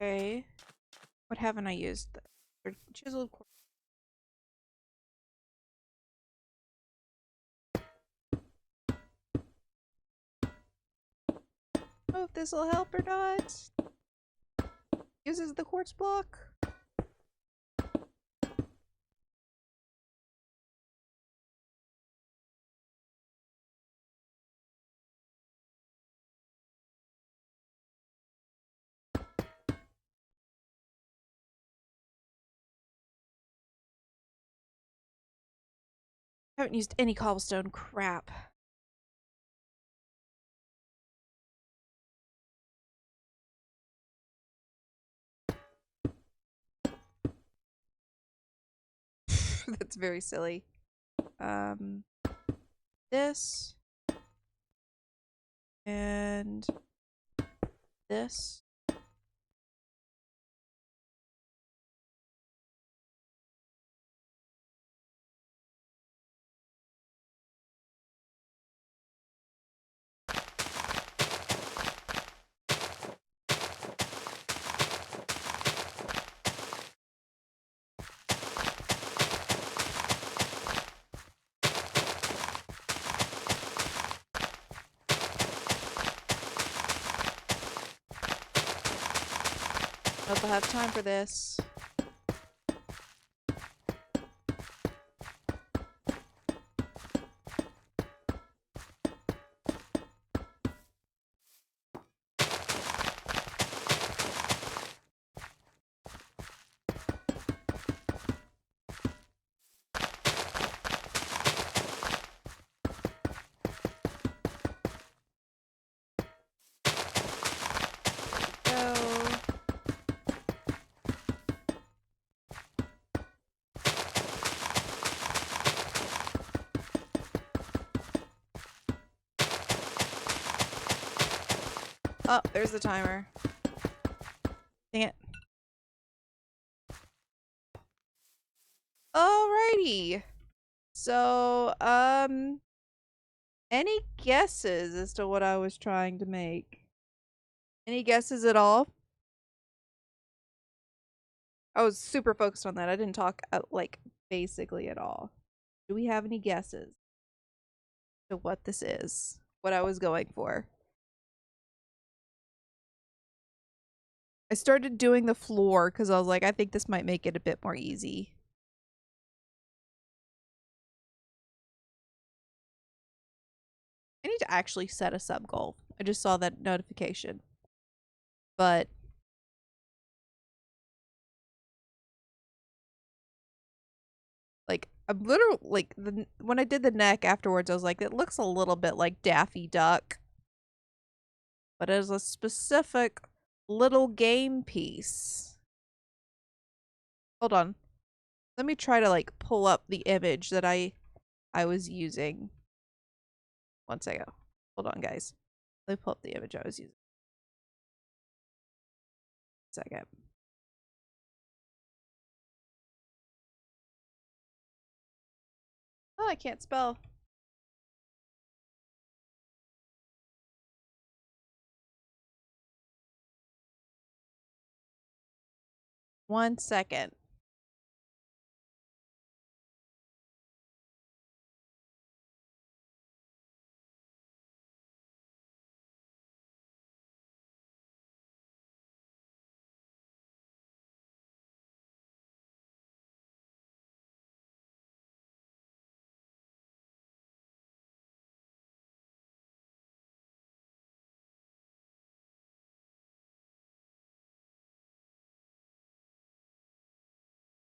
Okay. What haven't I used? Chiseled quartz. Oh, if this will help or not. Uses the quartz block. Haven't used any cobblestone. Crap. That's very silly. This. And this. Hope I have time for this. Oh, there's the timer. Dang it. Alrighty. So, any guesses as to what I was trying to make? Any guesses at all? I was super focused on that. I didn't talk, like, basically at all. Do we have any guesses to what this is? What I was going for? I started doing the floor because I was like, I think this might make it a bit more easy. I need to actually set a sub goal. I just saw that notification. But like, I'm literally like, when I did the neck afterwards, I was like, it looks a little bit like Daffy Duck. But as a specific little game piece. Hold on. Let me try to like pull up the image that I was using. One second. Hold on, guys. Let me pull up the image I was using. Second. Oh, I can't spell. One second.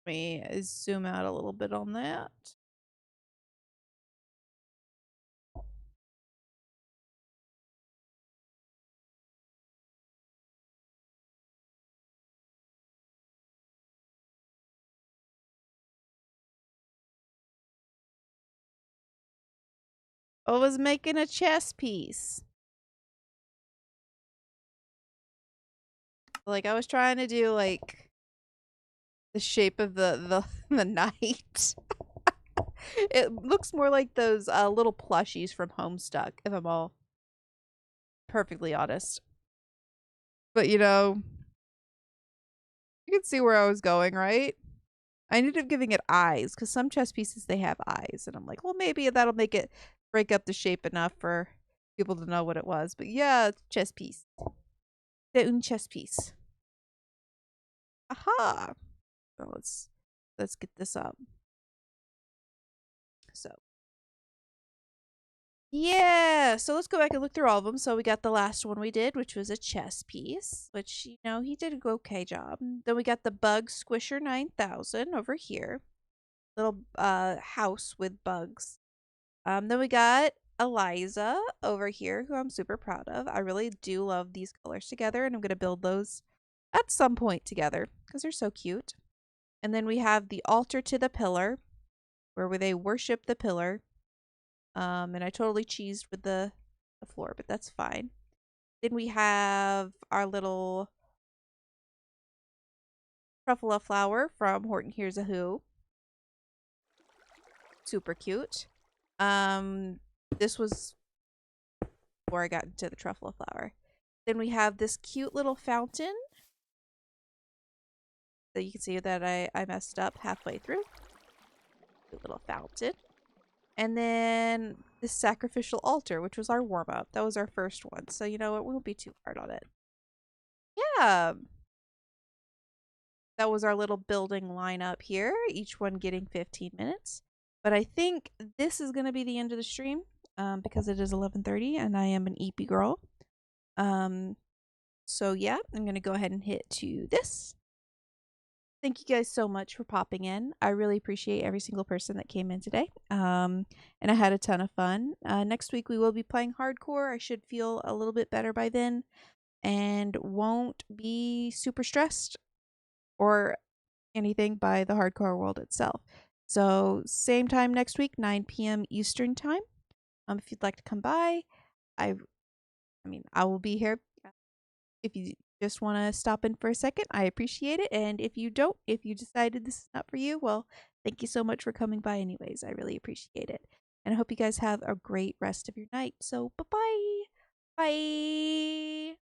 Let me zoom out a little bit on that. I was making a chess piece. Like, I was trying to do like the shape of the knight. It looks more like those little plushies from Homestuck, if I'm all perfectly honest. But you know, you can see where I was going, right? I ended up giving it eyes because some chess pieces they have eyes, and I'm like, well, maybe that'll make it break up the shape enough for people to know what it was. But yeah, it's a chess piece. The un chess piece. Aha! So let's get this up. So yeah, so let's go back and look through all of them. So we got the last one we did, which was a chess piece, which, you know, he did a okay job. Then we got the Bug Squisher 9000 over here. little house with bugs. Then we got Eliza over here, who I'm super proud of. I really do love these colors together, and I'm gonna build those at some point together because they're so cute. And then we have the altar to the pillar, where they worship the pillar. And I totally cheesed with the floor, but that's fine. Then we have our little truffula flower from Horton Hears a Who. Super cute. This was before I got into the truffula flower. Then we have this cute little fountain that you can see that I messed up halfway through. Cute little fountain. And then this sacrificial altar, which was our warm up. That was our first one. So you know what? We won't be too hard on it. Yeah. That was our little building lineup here, each one getting 15 minutes. But I think this is going to be the end of the stream because it is 11:30 and I am an EP girl. So yeah, I'm going to go ahead and hit to this. Thank you guys so much for popping in. I really appreciate every single person that came in today. And I had a ton of fun. Next week we will be playing hardcore. I should feel a little bit better by then and won't be super stressed or anything by the hardcore world itself. So same time next week, 9 p.m. Eastern time. If you'd like to come by, I mean, I will be here. If you just want to stop in for a second, I appreciate it. And if you don't, if you decided this is not for you, well, thank you so much for coming by anyways. I really appreciate it. And I hope you guys have a great rest of your night. So bye-bye. Bye.